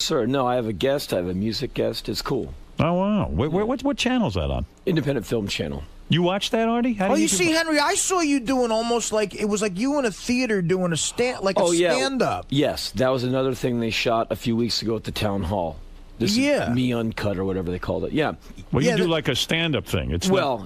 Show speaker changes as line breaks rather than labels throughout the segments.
sir. No, I have a guest. I have a music guest. It's cool.
Oh, wow. What channel's that on?
Independent Film Channel.
You watch that, Artie?
You see, Henry, I saw you doing almost like it was like you in a theater doing a stand-up.
Yes, that was another thing they shot a few weeks ago at the town hall. This is Me Uncut or whatever they called it. Yeah.
Well, you do like a stand-up thing.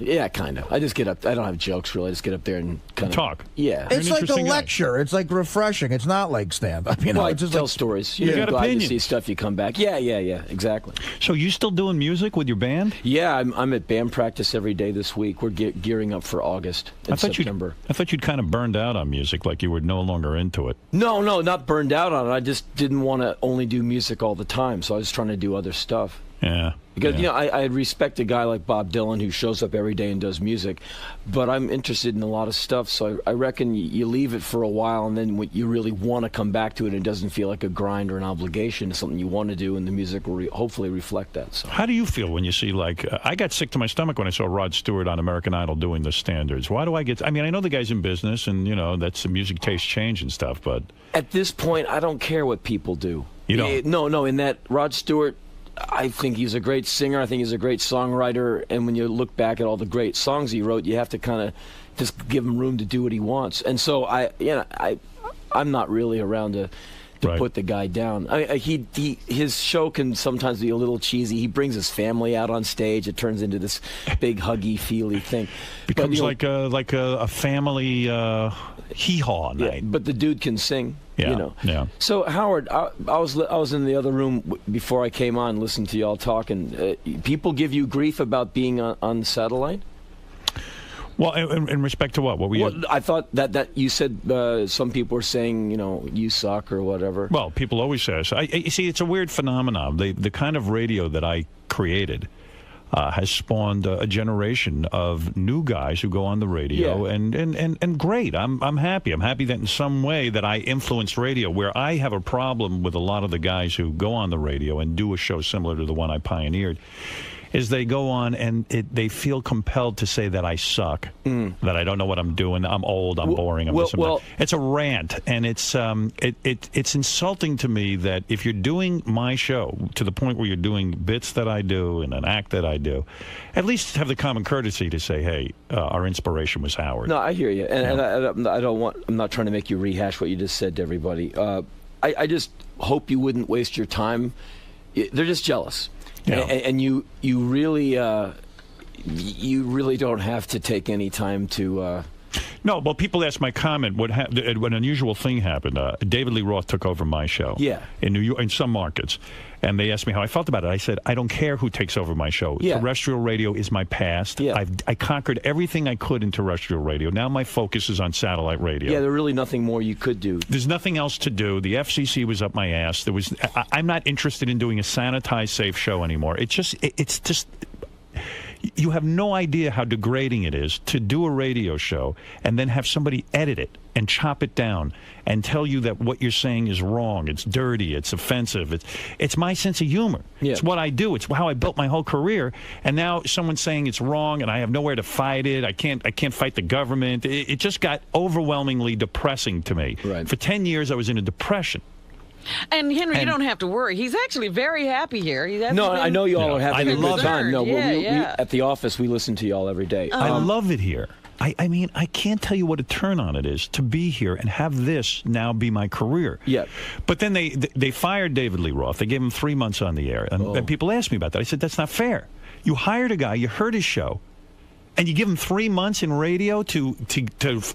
Yeah, kind of. I just get up. I don't have jokes really. I just get up there and kind of
talk.
Yeah.
It's like a lecture. It's like refreshing. It's not like stand-up.
You know,
it's just
tell stories. You
got
go out, you
opinions.
see stuff, you come back. Yeah, exactly.
So you still doing music with your band?
Yeah, I'm at band practice every day this week. We're gearing up for August in September.
I thought you'd kind of burned out on music, like you were no longer into it.
No, not burned out on it. I just didn't want to only do music all the time, so I was trying to do other stuff.
Yeah.
Because, you know, I respect a guy like Bob Dylan who shows up every day and does music, but I'm interested in a lot of stuff, so I reckon you leave it for a while, and then when you really want to come back to it, it doesn't feel like a grind or an obligation. It's something you want to do, and the music will hopefully reflect that. So.
How do you feel when you see, like, I got sick to my stomach when I saw Rod Stewart on American Idol doing the standards. Why do I get, I mean, I know the guy's in business, and, you know, that's the music taste change and stuff, but...
At this point, I don't care what people do.
You don't?
No, in that Rod Stewart... I think he's a great singer. I think he's a great songwriter. And when you look back at all the great songs he wrote, you have to kind of just give him room to do what he wants. And so I'm not really around to put the guy down. His show can sometimes be a little cheesy. He brings his family out on stage. It turns into this big huggy, feely thing.
Becomes like a family hee-haw night.
Yeah, but the dude can sing.
Yeah,
you know.
Yeah.
So Howard, I was in the other room before I came on, listening to y'all talking. People give you grief about being on the satellite?
Well, in respect to what? What were you?
Well, I thought that you said some people were saying, you know, you suck or whatever.
Well, people always say so. You see, it's a weird phenomenon. The kind of radio that I created has spawned a generation of new guys who go on the radio, and great. I'm happy. I'm happy that in some way that I influenced radio, where I have a problem with a lot of the guys who go on the radio and do a show similar to the one I pioneered, is they go on and they feel compelled to say that I suck, that I don't know what I'm doing, I'm old, I'm boring, I'm this, I'm that. It's a rant, and it's insulting to me that if you're doing my show to the point where you're doing bits that I do and an act that I do, at least have the common courtesy to say, hey, our inspiration was Howard.
No, I hear you, and I'm not trying to make you rehash what you just said to everybody. I just hope you wouldn't waste your time. They're just jealous. Yeah. And you really don't have to take any time to.
No, well, people ask my comment. When an unusual thing happened, David Lee Roth took over my show.
Yeah.
In New York, in some markets, and they asked me how I felt about it. I said, I don't care who takes over my show.
Yeah.
Terrestrial radio is my past.
Yeah.
I conquered everything I could in terrestrial radio. Now my focus is on satellite radio.
Yeah, there's really nothing more you could do.
There's nothing else to do. The FCC was up my ass. I'm not interested in doing a sanitized, safe show anymore. It's just. You have no idea how degrading it is to do a radio show and then have somebody edit it and chop it down and tell you that what you're saying is wrong, it's dirty, it's offensive. It's my sense of humor.
Yeah.
It's what I do. It's how I built my whole career. And now someone's saying it's wrong and I have nowhere to fight it. I can't fight the government. It just got overwhelmingly depressing to me.
Right.
For 10 years, I was in a depression.
And Henry, you don't have to worry. He's actually very happy here.
I know you all are having a good time. No, we at the office, we listen to y'all every day.
I love it here. I mean, I can't tell you what a turn on it is to be here and have this now be my career.
Yeah.
But then they fired David Lee Roth. They gave him 3 months on the air. And people asked me about that. I said, that's not fair. You hired a guy, you heard his show, and you give him 3 months in radio to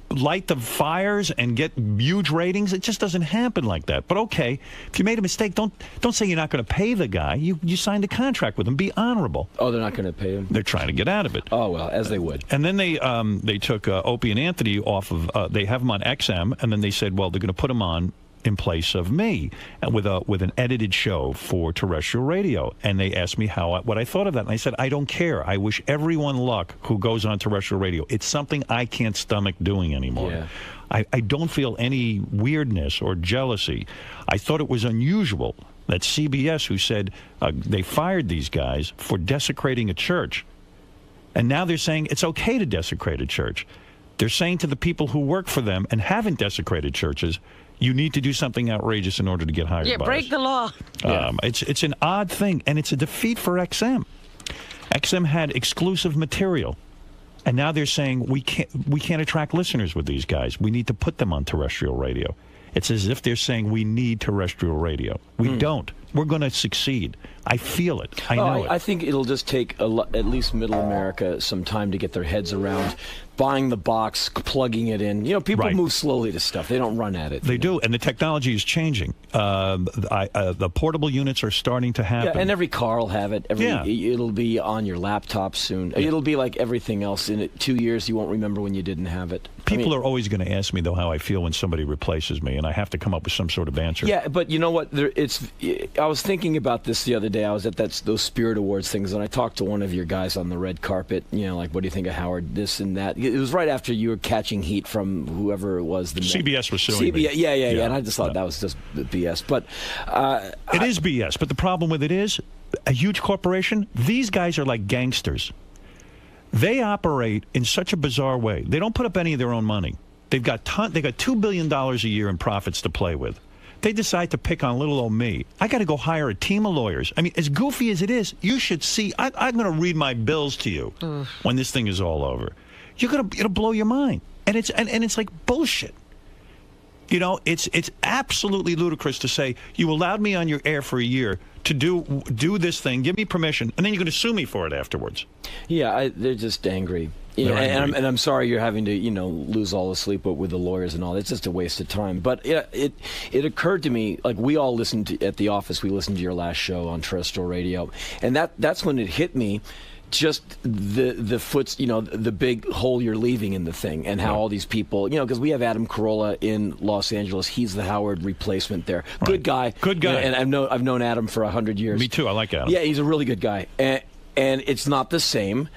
light the fires and get huge ratings. It just doesn't happen like that. But okay, if you made a mistake, don't say you're not going to pay the guy. You signed a contract with him. Be honorable.
Oh, they're not going to pay him?
They're trying to get out of it.
Oh, well, as they would.
And then they took Opie and Anthony off of, they have them on XM, and then they said, well, they're going to put them on in place of me with an edited show for terrestrial radio. And they asked me what I thought of that. And I said, I don't care. I wish everyone luck who goes on terrestrial radio. It's something I can't stomach doing anymore.
Yeah.
I don't feel any weirdness or jealousy. I thought it was unusual that CBS, who said they fired these guys for desecrating a church, and now they're saying it's okay to desecrate a church. They're saying to the people who work for them and haven't desecrated churches, You need to do something outrageous in order to get hired.
Yeah,
by
break
us.
the law.
It's an odd thing, and it's a defeat for XM. XM had exclusive material, and now they're saying we can't attract listeners with these guys. We need to put them on terrestrial radio. It's as if they're saying we need terrestrial radio. We don't. We're going to succeed. I feel it. I know it.
I think it'll just take at least Middle America some time to get their heads around buying the box, plugging it in. You know, people move slowly to stuff. They don't run at it.
They do, and the technology is changing. The portable units are starting to happen.
Yeah, and every car will have it. It'll be on your laptop soon. Yeah. It'll be like everything else. In 2 years, you won't remember when you didn't have it.
People are always going to ask me, though, how I feel when somebody replaces me, and I have to come up with some sort of answer.
Yeah, but you know what? I was thinking about this the other day. I was at those Spirit Awards things, and I talked to one of your guys on the red carpet. You know, like, what do you think of Howard? This and that. It was right after you were catching heat from whoever it was.
CBS was suing me.
Yeah. And I just thought that was just BS. But
it is BS. But the problem with it is, a huge corporation. These guys are like gangsters. They operate in such a bizarre way. They don't put up any of their own money. They got $2 billion a year in profits to play with. They decide to pick on little old me. I got to go hire a team of lawyers. I mean, as goofy as it is, you should see. I'm going to read my bills to you when this thing is all over. It'll blow your mind, and it's like bullshit. You know, it's absolutely ludicrous to say you allowed me on your air for a year to do this thing, give me permission, and then you're going to sue me for it afterwards.
Yeah, they're just angry. And I'm sorry you're having to, lose all the sleep with the lawyers and all. It's just a waste of time. But it occurred to me, like, we all listened at the office. We listened to your last show on terrestrial radio, and that's when it hit me. Just the big hole you're leaving in the thing, and how all these people, because we have Adam Carolla in Los Angeles. He's the Howard replacement there. Good guy. And I've known Adam for 100 years.
Me too. I like Adam.
Yeah, he's a really good guy, and it's not the same,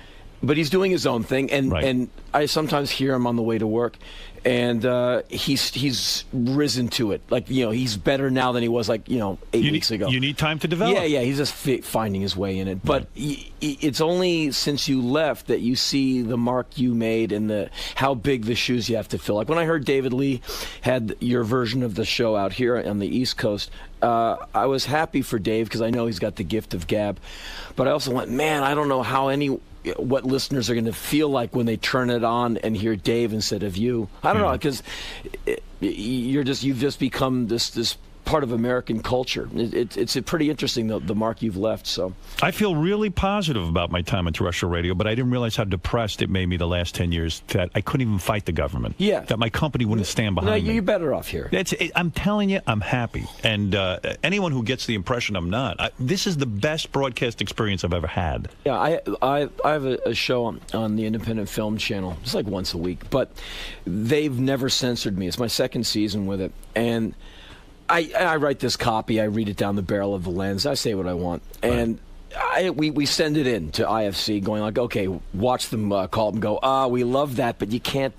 but he's doing his own thing. And I sometimes hear him on the way to work, and he's risen to it. Like, he's better now than he was 8 weeks ago.
You need time to develop.
Yeah, he's just finding his way in it. But it's only since you left that you see the mark you made and how big the shoes you have to fill. Like, when I heard David Lee had your version of the show out here on the East Coast, I was happy for Dave because I know he's got the gift of gab. But I also went, man, I don't know what listeners are going to feel like when they turn it on and hear Dave instead of you. I don't know, because you've just become this part of American culture. It's pretty interesting, the mark you've left. So
I feel really positive about my time on terrestrial radio, but I didn't realize how depressed it made me the last 10 years that I couldn't even fight the government. Yeah, that my company wouldn't stand behind me.
You're better off here.
I'm telling you, I'm happy. And anyone who gets the impression I'm not, this is the best broadcast experience I've ever had.
Yeah, I have a show on the Independent Film Channel, just like once a week, but they've never censored me. It's my second season with it, and I write this copy, I read it down the barrel of the lens, I say what I want, and we send it in to IFC going like, okay, watch them call up and go, we love that, but you can't,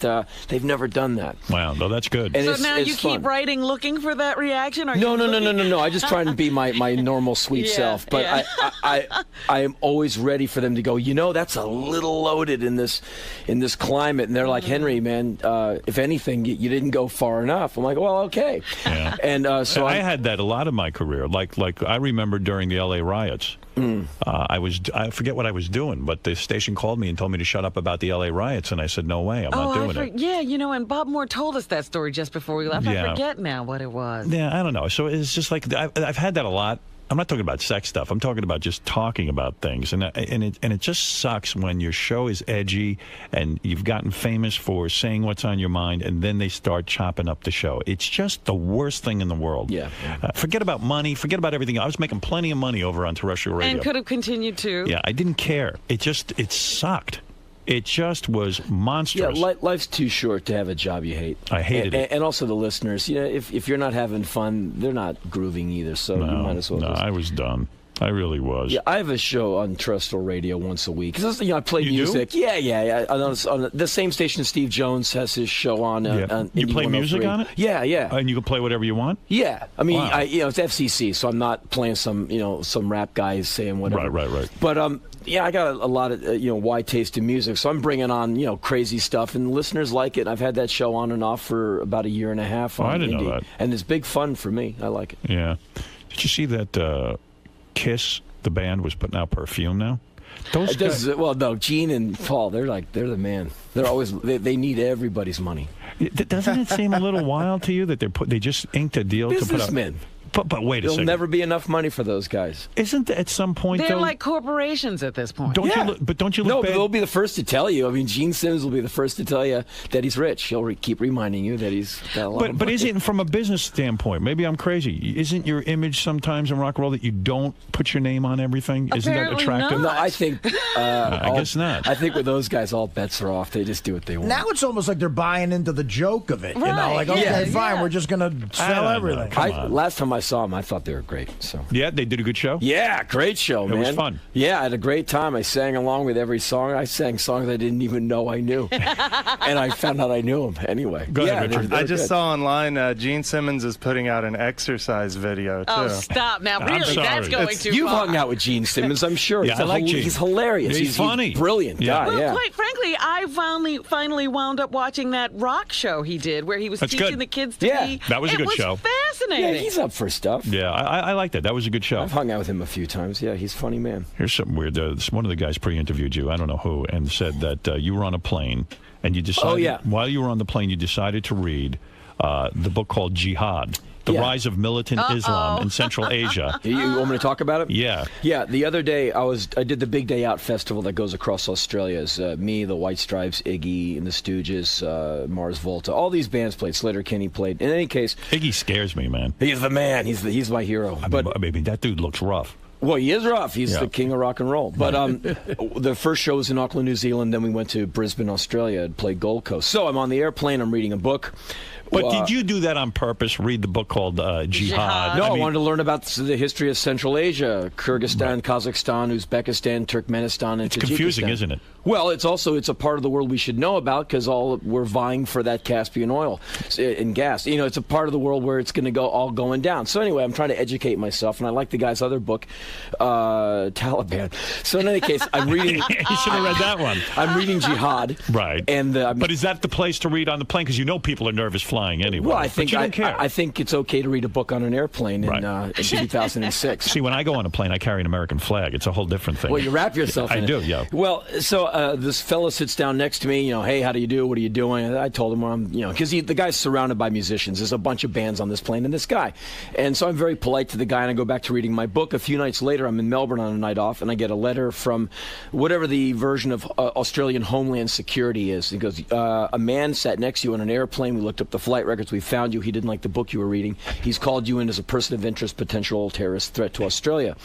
they've never done that.
Wow, no, that's good.
And so now you keep writing looking for that reaction?
No, I just try to be my normal sweet self, but I am always ready for them to go, that's a little loaded in this climate, and they're like, Henry, man, if anything, you didn't go far enough. I'm like, well, okay.
Yeah.
And so
I had that a lot of my career, like I remember during the LA riots. I forget what I was doing, but the station called me and told me to shut up about the LA riots, and I said, no way, I'm not doing it.
Yeah, and Bob Moore told us that story just before we left. I forget now what it was.
Yeah, I don't know. So it's just like, I've had that a lot. I'm not talking about sex stuff. I'm talking about just talking about things, and it just sucks when your show is edgy and you've gotten famous for saying what's on your mind, and then they start chopping up the show. It's just the worst thing in the world.
Yeah.
Forget about money. Forget about everything. I was making plenty of money over on terrestrial radio,
and could have continued to.
Yeah, I didn't care. It sucked. It just was monstrous.
Yeah, life's too short to have a job you hate.
I hated it.
And also the listeners, if you're not having fun, they're not grooving either, so you might as well.
No, I was done. I really was.
Yeah, I have a show on terrestrial radio once a week. 'Cause, I play music.
Do?
Yeah. On the same station Steve Jones has his show on. On
you
Indie
play music
103.
on it?
Yeah.
And you can play whatever you want?
Yeah. I mean,
Wow.
it's FCC, so I'm not playing some rap guys saying whatever.
Right.
But I got a lot of wide taste in music, so I'm bringing on crazy stuff, and listeners like it. I've had that show on and off for about a year and a half on
I didn't
Indie,
know that.
and it's big fun for me. I like it.
Yeah. Did you see that Kiss, the band, was putting out perfume now? Those guys,
Well, no, Gene and Paul, they're the man. They're always they need everybody's money.
doesn't it seem a little wild to you that they just inked a deal to put out?
Businessmen.
But wait a
There'll
second.
never be enough money for those guys.
Isn't at some point
They're
though?
like corporations at this point.
Don't you look? But don't you look
No,
bad?
but they'll be the first to tell you. I mean, Gene Simmons will be the first to tell you that he's rich. He'll keep reminding you that he's got a lot of
But
money.
isn't from a business standpoint? Maybe I'm crazy. Isn't your image sometimes in rock and roll that you don't put your name on everything? Isn't that
Apparently
attractive?
No, I think.
I guess not.
I think with those guys, all bets are off. They just do what they want.
Now it's almost like they're buying into the joke of it.
Right,
Like,
yeah,
okay, fine,
yeah.
we're just going to
I
sell
don't know.
everything.
Come on.
Last time I saw them, I thought they were great. So.
Yeah, they did a good show.
Yeah, great show, man.
It was fun.
Yeah, I had a great time. I sang along with every song. I sang songs I didn't even know I knew. And I found out I knew them anyway.
Go ahead,
yeah,
Richard.
they're
I just
good.
saw online Gene Simmons is putting out an exercise video, too.
Oh, stop. Now,
I'm
really, that's
sorry.
going too
You've
far.
hung out with Gene Simmons, I'm sure.
Yeah, I like Gene.
He's hilarious.
He's funny.
He's a brilliant
Yeah.
guy.
Well,
yeah.
quite frankly, I finally wound up watching that rock show he did where he was
That's
teaching
good.
the kids to
Yeah.
be.
That was a good show.
It was fascinating.
Yeah, he's up for stuff.
Yeah, I like that. That was a good show.
I've hung out with him a few times. Yeah, he's a funny man.
Here's something weird. One of the guys pre-interviewed you, I don't know who, and said that you were on a plane and you decided, while you were on the plane, you decided to read the book called Jihad, The Rise of Militant Islam in Central Asia.
You want me to talk about it?
Yeah.
Yeah, the other day I did the Big Day Out festival that goes across Australia. It's me, the White Stripes, Iggy, and the Stooges, Mars Volta. All these bands played. Slater Kinney played. In any case,
Iggy scares me, man.
he's the man. He's my hero.
I mean, that dude looks rough.
Well, he is rough. He's the king of rock and roll. But the first show was in Auckland, New Zealand. Then we went to Brisbane, Australia, and played Gold Coast. So I'm on the airplane. I'm reading a book.
But did you do that on purpose? Read the book called Jihad?
No, I wanted to learn about the history of Central Asia, Kyrgyzstan, Kazakhstan, Uzbekistan, Turkmenistan, and
It's confusing,
Tajikistan.
isn't it?
Well, it's a part of the world we should know about because we're vying for that Caspian oil and gas. It's a part of the world where it's going to all going down. So anyway, I'm trying to educate myself, and I like the guy's other book, Taliban. So in any case, I'm reading.
You should have read that one.
I'm reading Jihad.
Right.
And
but is that the place to read on the plane? Because people are nervous flying anyway.
Well, I think
but you don't care.
I think it's okay to read a book on an airplane in 2006.
See, when I go on a plane, I carry an American flag. It's a whole different thing.
Well, you wrap yourself in
I
it.
do, yeah.
Well, so this fellow sits down next to me, hey, how do you do? What are you doing? And I told him, well, because the guy's surrounded by musicians. There's a bunch of bands on this plane and this guy. And so I'm very polite to the guy, and I go back to reading my book. A few nights later, I'm in Melbourne on a night off, and I get a letter from whatever the version of Australian Homeland Security is. He goes, a man sat next to you on an airplane. We looked up the flight records. We found you. He didn't like the book you were reading. He's called you in as a person of interest, potential terrorist threat to Australia.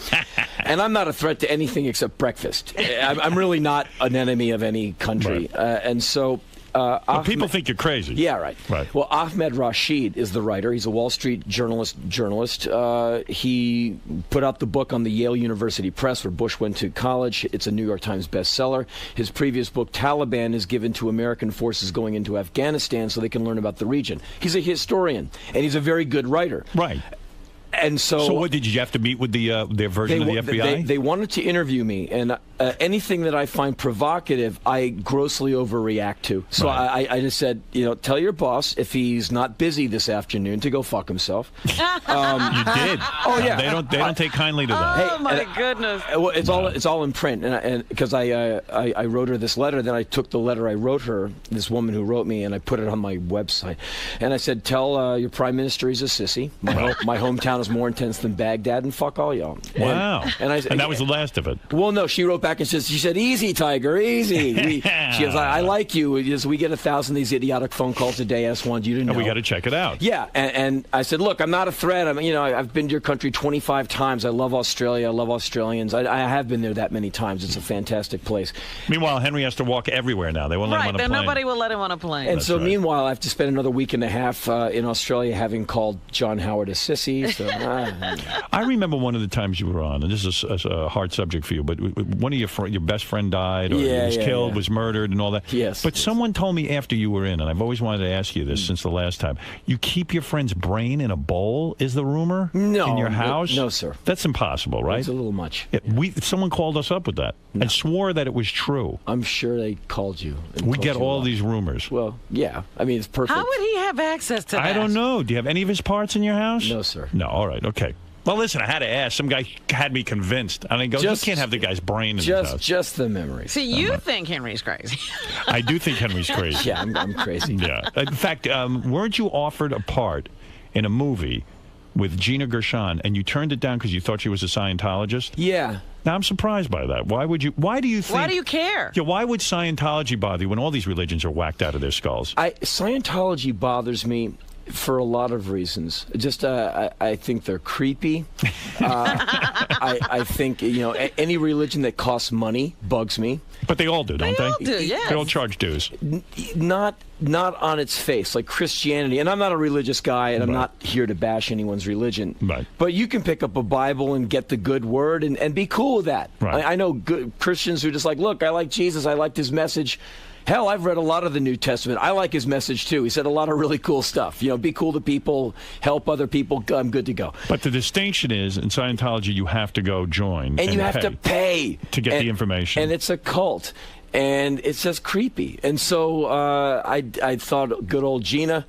And I'm not a threat to anything except breakfast. I'm really not an enemy of any country.
Right.
And so...
people think you're crazy.
Yeah, right.
Right.
Well, Ahmed Rashid is the writer. He's a Wall Street journalist. He put out the book on the Yale University Press, where Bush went to college. It's a New York Times bestseller. His previous book, Taliban, is given to American forces going into Afghanistan so they can learn about the region. He's a historian, and he's a very good writer.
Right.
And
so what did you have to meet with their version of the FBI?
They wanted to interview me, and anything that I find provocative, I grossly overreact to. So
Right.
I just said, tell your boss if he's not busy this afternoon to go fuck himself.
You did.
Oh yeah.
They don't take kindly to that.
Oh, my goodness.
Well, it's all in print, and because I wrote her this letter, then I took the letter I wrote her, this woman who wrote me, and I put it on my website, and I said, tell your prime minister he's a sissy. My hometown is more intense than Baghdad, and fuck all y'all.
Wow.
And
that was the last of it.
Well, no, she wrote back and she said, easy, Tiger, easy. She goes, I like you. We get 1,000 of these idiotic phone calls a day. I just wanted you to know.
And we got to check it out.
Yeah, and I said, look, I'm not a threat. I've been to your country 25 times. I love Australia. I love Australians. I have been there that many times. It's a fantastic place.
Meanwhile, Henry has to walk everywhere now. They won't let him on a
Right,
plane.
nobody will let him on a plane.
And so, meanwhile, I have to spend another week and a half in Australia, having called John Howard a sissy. So
I remember one of the times you were on, and this is a hard subject for you, but one of your best friend died, or was killed, was murdered, and all that.
Yes.
But someone told me after you were in, and I've always wanted to ask you this since the last time, you keep your friend's brain in a bowl, is the rumor?
No.
In your house?
No, sir.
That's impossible, right?
It's a little much.
Yeah, someone called us up with that and swore that it was true.
I'm sure they called you.
We get all these rumors.
Well, yeah. I mean, it's perfect.
How would he have access to that?
I don't know. Do you have any of his parts in your house?
No, sir.
No, all right, okay. Well, listen, I had to ask. Some guy had me convinced. And I go, you can't have the guy's brain in his house.
Just the memories.
See, you think Henry's crazy.
I do think Henry's crazy.
Yeah, I'm crazy.
Yeah. In fact, weren't you offered a part in a movie with Gina Gershon, and you turned it down because you thought she was a Scientologist?
Yeah.
Now, I'm surprised by that. Why do you think...
Why do you care?
Yeah, why would Scientology bother you when all these religions are whacked out of their skulls?
Scientology bothers me for a lot of reasons. Just, I think they're creepy. I think, any religion that costs money bugs me.
But they all do, don't they?
They all do, yes.
They all charge dues.
Not on its face, like Christianity. And I'm not a religious guy, and I'm not here to bash anyone's religion.
Right.
But you can pick up a Bible and get the good word and be cool with that.
Right.
I know good Christians who are just like, look, I like Jesus, I liked his message. Hell, I've read a lot of the New Testament. I like his message, too. He said a lot of really cool stuff. Be cool to people, help other people. I'm good to go.
But the distinction is, in Scientology, you have to go join.
And you have to pay.
To get the information.
And it's a cult. And it's just creepy. And so I thought good old Gina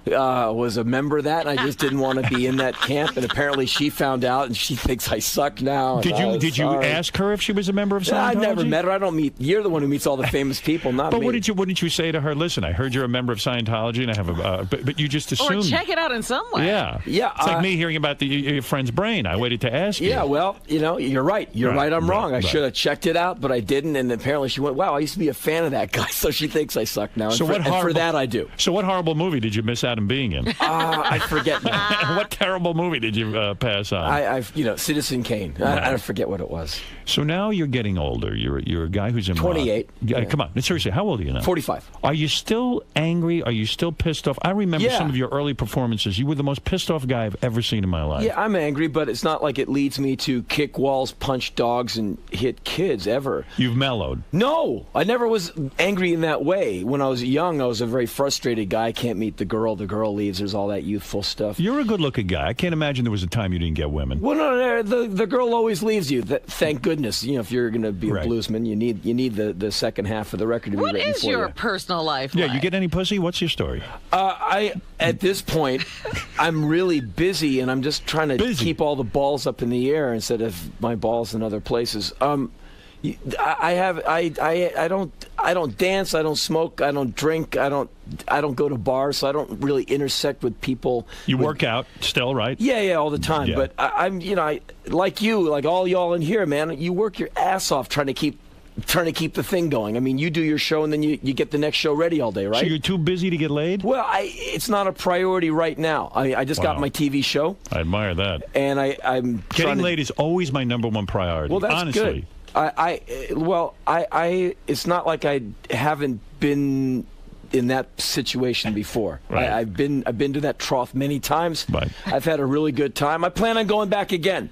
was a member of that, and I just didn't want to be in that camp. And apparently she found out, and she thinks I suck now.
Did you ask her if she was a member of Scientology?
I never met her. I don't meet. You're the one who meets all the famous people, not
me.
But
wouldn't you say to her, listen, I heard you're a member of Scientology, and I have a... but you just assumed...
Or check it out in some way.
Yeah. It's like me hearing about your friend's brain. I waited to ask you.
Yeah, well, you're right. You're right, I'm wrong. I should have checked it out, but I didn't, and apparently she went, wow, I used to be a fan of that guy, so she thinks I suck now.
So
and for that, I do.
So what horrible movie did you miss out on being in?
I forget now.
What terrible movie did you pass on?
Citizen Kane.
Right.
I forget what it was.
So now you're getting older. You're a guy who's in
28.
Yeah. Come on, seriously, how old are you now?
45.
Are you still angry? Are you still pissed off? I remember some of your early performances. You were the most pissed off guy I've ever seen in my life.
Yeah, I'm angry, but it's not like it leads me to kick walls, punch dogs, and hit kids ever.
You've mellowed.
No, I never was angry in that way. When I was young, I was a very frustrated guy. I can't meet the girl leaves. There's all that youthful stuff.
You're a good-looking guy. I can't imagine there was a time you didn't get women.
Well, no, the girl always leaves you. Thank goodness. If you're going to be a bluesman, you need the second half of the record to be written for you.
What is your personal life like?
Yeah, you get any pussy? What's your story?
At this point, I'm really busy, and I'm just trying to keep all the balls up in the air instead of my balls in other places. I don't dance, I don't smoke, I don't drink, I don't go to bars, so I don't really intersect with people.
You work out still, right?
Yeah, all the time. Yeah. But I'm like you, like all y'all in here, man. You work your ass off trying to keep the thing going. I mean, you do your show and then you get the next show ready all day, right?
So you're too busy to get laid?
Well, it's not a priority right now. I just got my TV show.
I admire that.
And I'm
getting laid is always my #1 priority.
Well, that's
honestly.
Good. It's not like I haven't been in that situation before.
Right.
I've been to that trough many times.
Right.
I've had a really good time. I plan on going back again,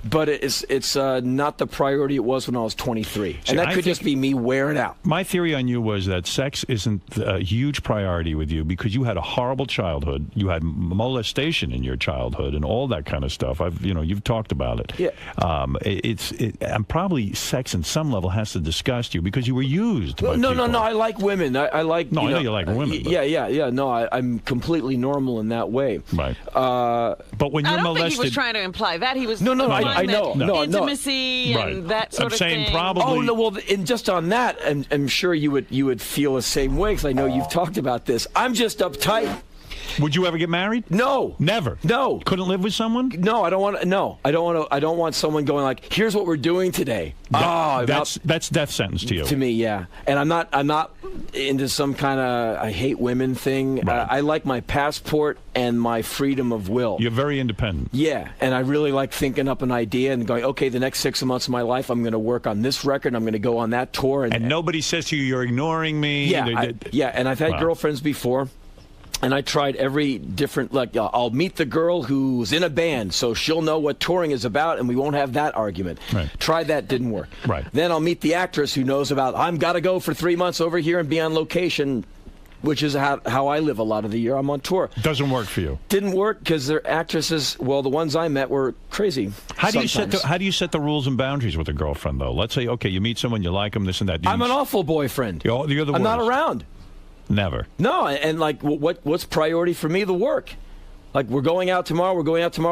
but it's not the priority it was when I was 23, and that could just be me wearing out.
My theory on you was that sex isn't a huge priority with you because you had a horrible childhood. You had molestation in your childhood and all that kind of stuff. You've talked about it.
Yeah.
And probably sex in some level has to disgust you because you were used.
No. I like women. I like.
No, I know you like women. But.
Yeah. No, I'm completely normal in that way.
Right. But when you're molested,
I don't think he was trying to imply that. He was
I know.
Intimacy and that sort of thing.
I'm saying probably.
Oh no. Well, and just on that, I'm sure you would feel the same way because I know you've talked about this. I'm just uptight.
Would you ever get married?
No.
Never?
No.
Couldn't live with someone?
No, I don't want to. No, I don't want someone going like, "Here's what we're doing today."
That's death sentence to you.
To me, yeah. And I'm not into some kind of I hate women thing.
Right.
I like my passport and my freedom of will.
You're very independent.
Yeah, and I really like thinking up an idea and going, okay, the next 6 months of my life, I'm going to work on this record. I'm going to go on that tour.
And nobody says to you, "You're ignoring me."
Yeah, and I've had girlfriends before. And I tried every different, like, I'll meet the girl who's in a band, so she'll know what touring is about, and we won't have that argument.
Right.
Tried that, didn't work.
Right.
Then I'll meet the actress who knows about, I've got to go for 3 months over here and be on location, which is how I live a lot of the year. I'm on tour.
Doesn't work for you.
Didn't work because their actresses, well, the ones I met were crazy.
How do you set the rules and boundaries with a girlfriend, though? Let's say, okay, you meet someone, you like them, this and that.
I'm an awful boyfriend.
You're the worst.
I'm not around.
Never.
No, and like, what's priority for me? The work. Like, we're going out tomorrow.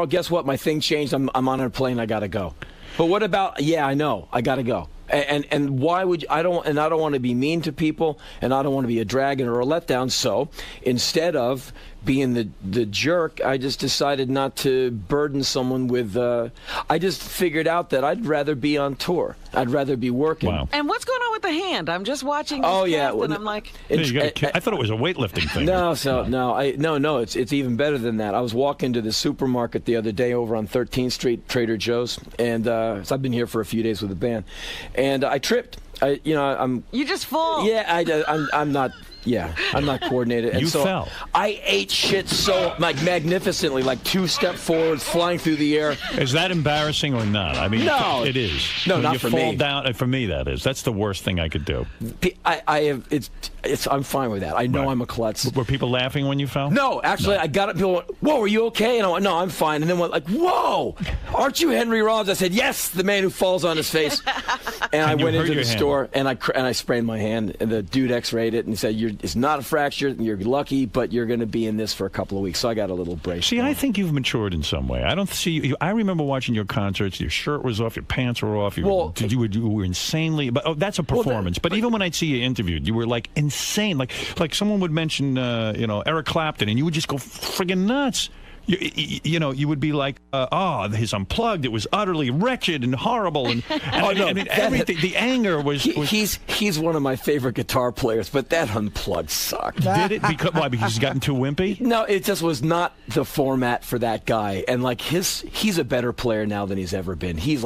Guess what? My thing changed. I'm on a plane. I gotta go. But what about? Yeah, I know. I gotta go. And why would you, I don't want to be mean to people, and I don't want to be a drag or a letdown. So instead of being the jerk, I just decided not to burden someone with. I just figured out that I'd rather be on tour. I'd rather be working.
Wow.
And what's going on with the hand? I'm just watching. This and I'm like,
I thought it was a weightlifting thing.
No. It's even better than that. I was walking to the supermarket the other day over on 13th Street, Trader Joe's, and so I've been here for a few days with the band, and I tripped.
You just fall.
Yeah, I'm not. Yeah, I'm not coordinated. And
you
so
fell.
I ate shit so magnificently, like 2 step forwards, flying through the air.
Is that embarrassing or not? I mean,
no,
it is.
No,
when
not
you
for
fall
me.
Down, for me, that is. That's the worst thing I could do.
I'm fine with that. I know I'm a klutz.
Were people laughing when you fell?
No, actually, I got up. People went, "Whoa, are you okay?" And I went, "No, I'm fine." And then went like, "Whoa, aren't you Henry Rollins?" I said, "Yes, the man who falls on his face." And I went into the store and I sprained my hand. And the dude X-rayed it and he said, "It's not a fracture. You're lucky, but you're going to be in this for a couple of weeks." So I got a little brace.
See, I think you've matured in some way. I don't see you. I remember watching your concerts. Your shirt was off. Your pants were off. You were insanely. But that's a performance. But even when I'd see you interviewed, you were like insane. Like someone would mention, Eric Clapton, and you would just go friggin' nuts. You would be like, his Unplugged, it was utterly wretched and horrible. Everything, the anger was...
He's one of my favorite guitar players, but that Unplugged sucked.
Did it? Why? Because he's gotten too wimpy?
No, it just was not the format for that guy. And like he's a better player now than he's ever been. He's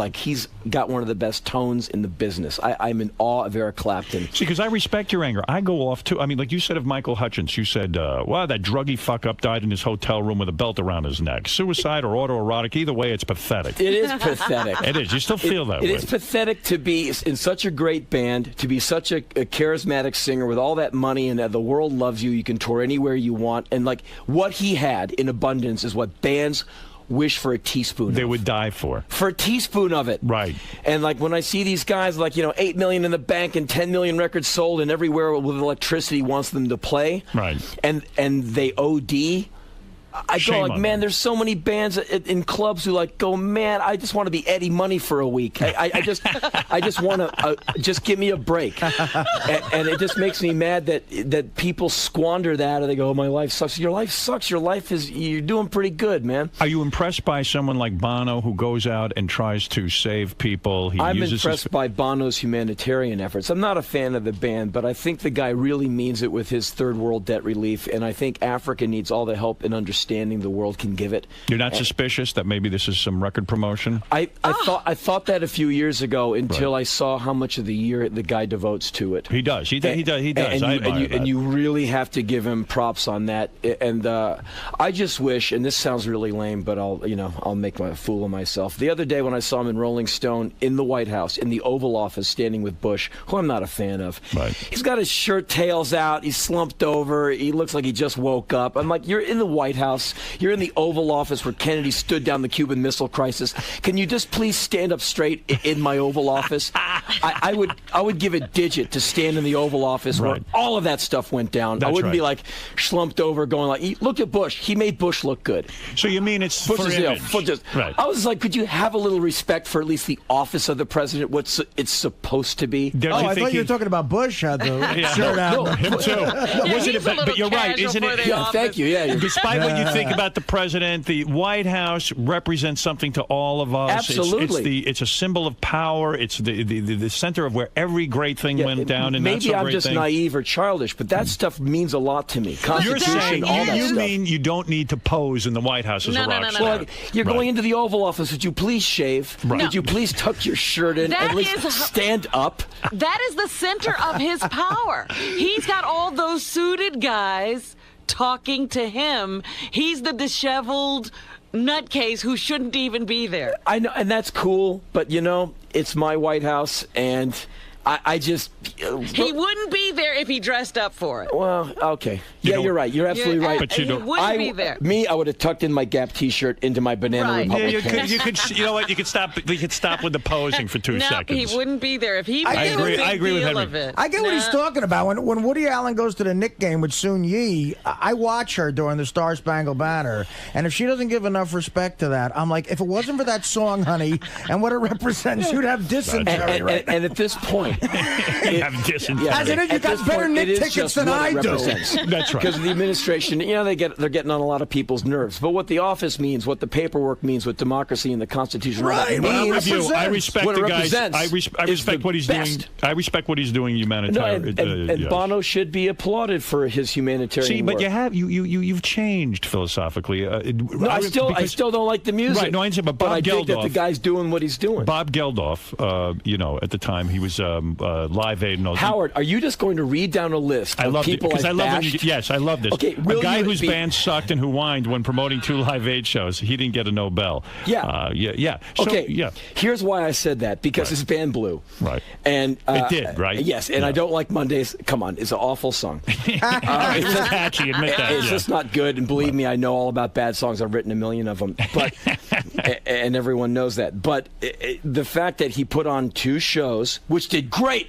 got one of the best tones in the business. I'm in awe of Eric Clapton.
See, because I respect your anger. I go off too. I mean, like you said of Michael Hutchence, you said, wow, that druggy fuck-up died in his hotel room with a belt around his neck. Suicide or autoerotic, either way, it's pathetic.
It is pathetic.
It is. You still feel that way.
It is pathetic to be in such a great band, to be such a charismatic singer with all that money, and the world loves you. You can tour anywhere you want. And like what he had in abundance is what bands wish for a teaspoon
they
of.
Would die for
a teaspoon of it.
Right.
And like when I see these guys, like, $8 million in the bank and 10 million records sold, and everywhere with electricity wants them to play,
right,
and they OD, I go like, man, there's so many bands in clubs who go, man, I just want to be Eddie Money for a week. I just want to just give me a break. And it just makes me mad that people squander that, or they go, oh, my life sucks. Your life sucks. You're doing pretty good, man.
Are you impressed by someone like Bono who goes out and tries to save people?
I'm impressed by Bono's humanitarian efforts. I'm not a fan of the band, but I think the guy really means it with his third world debt relief, and I think Africa needs all the help and understanding the world can give it.
You're not suspicious that maybe this is some record promotion?
I thought that a few years ago until I saw how much of the year the guy devotes to it.
He does. He does.
And you really have to give him props on that. And I just wish, and this sounds really lame, but I'll make a fool of myself. The other day when I saw him in Rolling Stone in the White House, in the Oval Office, standing with Bush, who I'm not a fan of.
Right.
He's got his shirt tails out. He's slumped over. He looks like he just woke up. I'm like, you're in the White House. You're in the Oval Office where Kennedy stood down the Cuban Missile Crisis. Can you just please stand up straight in my Oval Office? I would give a digit to stand in the Oval Office where all of that stuff went down. I wouldn't be like slumped over going like, look at Bush. He made Bush look good.
So you mean it's
Bush
for image?
Right. I was like, could you have a little respect for at least the office of the president, what it's supposed to be?
I thought you were talking about Bush had the shirt out.
No, him too. But you're right, isn't it?
Yeah, thank you. Yeah.
Despite what you think about the president, the White House represents something to all of us.
Absolutely.
It's a symbol of power. It's the center of where every great thing went down. And
maybe I'm just naive or childish, but that stuff means a lot to me.
You're saying
all that stuff.
Mean you don't need to pose in the White House as a rock star.
Well, you're going into the Oval Office. Would you please shave?
Right.
Would you please tuck your shirt in? At least stand up.
That is the center of his power. He's got all those suited guys talking to him. He's the disheveled nutcase who shouldn't even be there.
I know, and that's cool, but you know, it's my White House, and I just...
he wouldn't be there if he dressed up for it.
Well, okay. Yeah, you're right. You're absolutely right.
But you
he wouldn't be there.
I would have tucked in my Gap T-shirt into my Banana
Right.
Republic.
Yeah, you could. You know what? You could stop with the posing for 2
No,
seconds.
he wouldn't be there if he made
I agree-
a big
I agree with
deal
Henry.
of it.
I get what he's talking about. When Woody Allen goes to the Knick game with Soon Yi, I watch her during the Star Spangled Banner, and if she doesn't give enough respect to that, I'm like, if it wasn't for that song, honey, and what it represents, you'd have dysentery right now.
And at this point...
have dysentery.
As it is, you
At
got
this
better
point,
Knick
it is
tickets
just
than
what
I
it
do.
represents.
That's right.
Because of the administration, you know, they're getting on a lot of people's nerves. But what the office means, what the paperwork means, what democracy and the Constitution
Right,
means,
well,
I'm with you. I respect
what it
the guys.
represents
I
is
respect
the
what he's
best.
doing. I respect what he's doing
No,
humanitarian.
and
yes.
Bono should be applauded for his humanitarian
See, but
work.
you've changed philosophically.
No, I still don't like the music.
Right, no, I understand, but Bob
I dig that the
Geldof-
guy's doing what he's doing.
Bob Geldof, you know, at the time he was Live Aid and all.
Howard, are you just going to read down a list
I
of
love it
people
because I love
bashed?
yes, I love this.
Okay,
a
will
guy
you
whose
be-
band sucked and who whined when promoting 2 Live Aid shows. He didn't get a Nobel.
Yeah.
Yeah. So,
Okay.
Yeah.
Here's why I said that, because
Right.
his band blew.
Right.
And
It did, right?
Yes, and
Yeah.
I don't like Mondays. Come on, it's an awful song.
It's catchy. Admit that.
It's
yeah.
just not good, and believe me, I know all about bad songs. I've written a million of them, but and everyone knows that. But the fact that he put on 2 shows, which did great,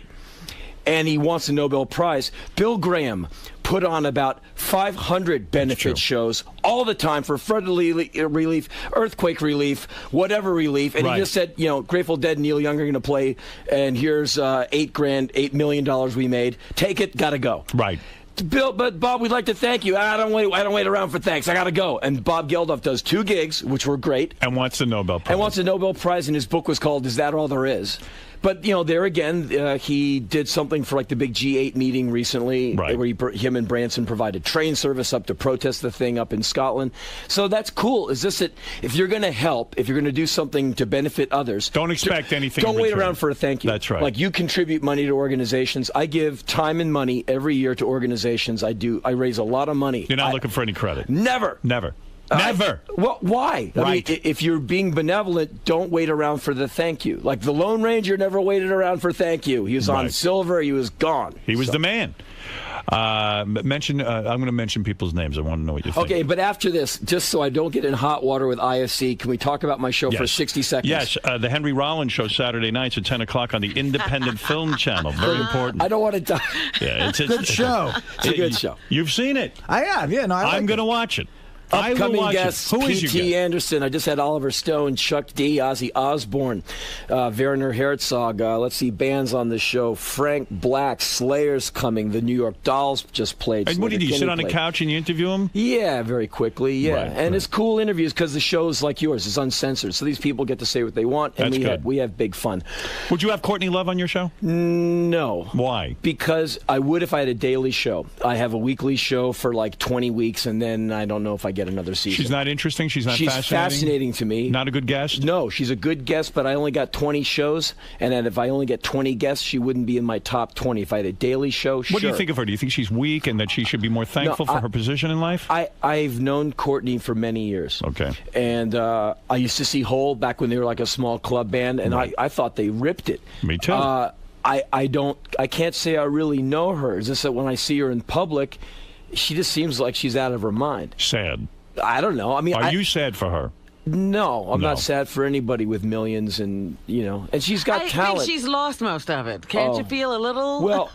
and he wants a Nobel Prize. Bill Graham put on about 500 benefit shows all the time for flood relief, earthquake relief, whatever relief, and
Right.
he just said, you know, Grateful Dead, Neil Young are going to play, and here's $8 million we made. Take it, gotta go.
Right.
Bill, but Bob, we'd like to thank you. I don't wait around for thanks. I gotta go. And Bob Geldof does 2 gigs, which were great,
And wants the Nobel Prize.
and wants a Nobel Prize. And his book was called "Is That All There Is?" But you know, there again, he did something for like the big G8 meeting recently,
Right.
where him and Branson provided train service up to protest the thing up in Scotland. So that's cool. Is this it? If you're going to help, if you're going to do something to benefit others,
Don't expect anything
Don't
in
wait
return.
around for a thank you.
That's right.
Like, you contribute money to organizations. I give time and money every year to organizations. I raise a lot of money.
You're not looking for any credit.
Never.
Never. Never.
Well, why?
Right.
I mean, if you're being benevolent, don't wait around for the thank you. Like the Lone Ranger never waited around for thank you. He was on
Right.
silver. He was gone.
He was the man. I'm going to mention people's names. I want to know what you think.
Okay, but after this, just so I don't get in hot water with IFC, can we talk about my show for
Yes.
60 seconds?
Yes, the Henry Rollins Show Saturday nights at 10 o'clock on the Independent Film Channel. Very important.
I don't want to die.
Yeah, it's
Good show.
It's a good show.
You've seen it.
I have, yeah. No, I like
I'm going to
it.
watch it. I will
Upcoming
watch
guests:
it. Who is your
P.T.
guest?
Anderson. I just had Oliver Stone, Chuck D, Ozzy Osbourne, Werner Herzog. Let's see, bands on the show: Frank Black, Slayer's coming. The New York Dolls just played.
And what do you do? You sit on a
Played.
couch and you interview him?
Yeah, very quickly. Yeah,
Right,
and
right.
it's cool interviews because the show's like yours. It's uncensored, so these people get to say what they want, and
That's
we
good.
have big fun.
Would you have Courtney Love on your show?
No.
Why?
Because I would if I had a daily show. I have a weekly show for like 20 weeks, and then I don't know if I get another season.
She's not interesting? She's not
She's
fascinating?
fascinating to me.
Not a good guest?
No, she's a good guest, but I only got 20 shows, and then if I only get 20 guests, she wouldn't be in my top 20. If I had a daily show, sure.
What do you think of her? Do you think she's weak and that she should be more thankful for her position in life?
I've known Courtney for many years.
Okay.
And I used to see Hole back when they were like a small club band, and
Right.
I thought they ripped it.
Me too.
I can't say I really know her. It's just that when I see her in public, she just seems like she's out of her mind.
Sad.
I don't know. I mean,
Are you sad for her?
No, I'm
No.
not sad for anybody with millions, and and she's got
I
talent.
think she's lost most of it. Can't you feel a little?
Well,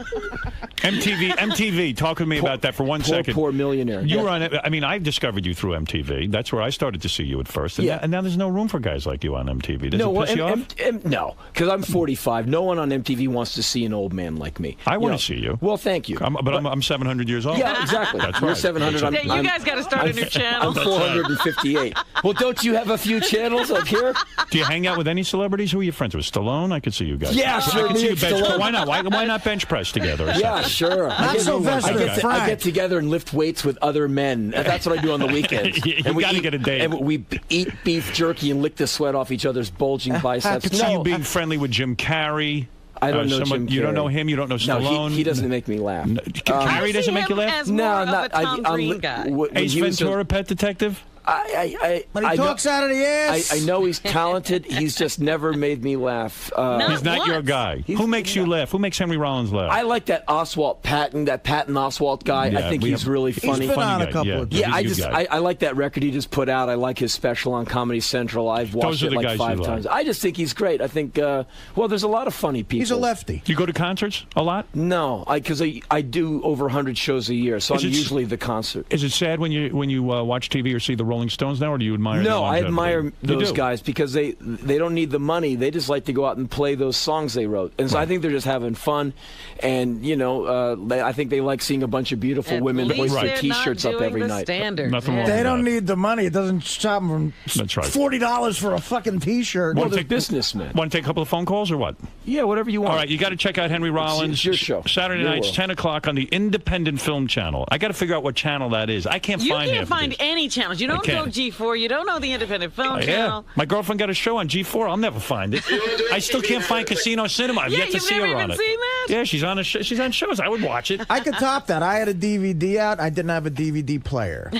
MTV, talk with me about that for one second.
Poor millionaire.
You
Yeah.
were on it. I mean, I discovered you through MTV. That's where I started to see you at first. And,
Yeah.
and now there's no room for guys like you on MTV. Does
No,
it piss you off?
no, because I'm 45. No one on MTV wants to see an old man like me.
I want to see you.
Well, thank you.
I'm 700 years old.
Yeah, exactly.
That's
You're
right.
700.
That's
you guys got to start a new channel.
I'm 458. Well, don't you have a few channels up here?
Do you hang out with any celebrities? Who are you friends with? Stallone? I could see you guys.
Yeah, sure,
I could
me
see you
and
bench.
Stallone.
Why not? Why not bench press together? Or
Yeah,
something?
sure.
Not Sylvester
and
Frank.
I get together and lift weights with other men. That's what I do on the weekends.
You
and we
gotta
eat-
get a date.
And we eat beef jerky and lick the sweat off each other's bulging
I
biceps.
could see you being friendly with Jim Carrey.
I don't know Jim
You don't
Carrey.
know him? You don't know
No,
Stallone?
he doesn't make me laugh.
Carrey doesn't make you laugh?
As more of a Tom Green guy.
Ace Ventura, Pet Detective?
When he talks out of the ass.
I know he's talented. He's just never made me laugh.
He's not your guy. Who makes you laugh? Who makes Henry Rollins laugh?
I like that Patton Oswalt guy.
Yeah,
I think he's really funny.
He's been on a
guy,
couple
yeah.
of
Yeah,
He's a good guy.
I like that record he just put out. I like his special on Comedy Central. I've watched
Those are
it
the
like
guys
5
you like.
times. I just think he's great. I think, well, there's a lot of funny people.
He's a lefty.
Do you go to concerts a lot?
No, because I do over 100 shows a year, so I'm usually the concert.
Is it sad when you watch TV or see the Rolling Stones now, or do you admire their
No, I
longevity?
admire those
do?
guys because they don't need the money. They just like to go out and play those songs they wrote. And so I think they're just having fun. And, I think they like seeing a bunch of beautiful women
At least
hoist their
they're
T-shirts
not
up
doing
every
the
night.
standard.
Nothing wrong
They
with
don't
that.
need the money. It doesn't stop them from
That's right.
$40 for a fucking T-shirt.
Well, they're businessmen.
Want to take a couple of phone calls or what?
Yeah, whatever you want.
All right, you got to check out Henry Rollins.
It's your show.
Saturday
Your
nights,
world.
10 o'clock on the Independent Film Channel. I got to figure out what channel that is. I can't
You
find
can't
half of
find
these.
any channels. You don't
can't.
know G4. You don't know the Independent Film
Yeah,
Channel.
my girlfriend got a show on G4. I'll never find it. I still can't find Casino Cinema. I've
Yeah,
yet to
you've
see
never
her on
even
it.
seen that?
Yeah, she's on she's on shows. I would watch it.
I could top that. I had a DVD out. I didn't have a DVD player.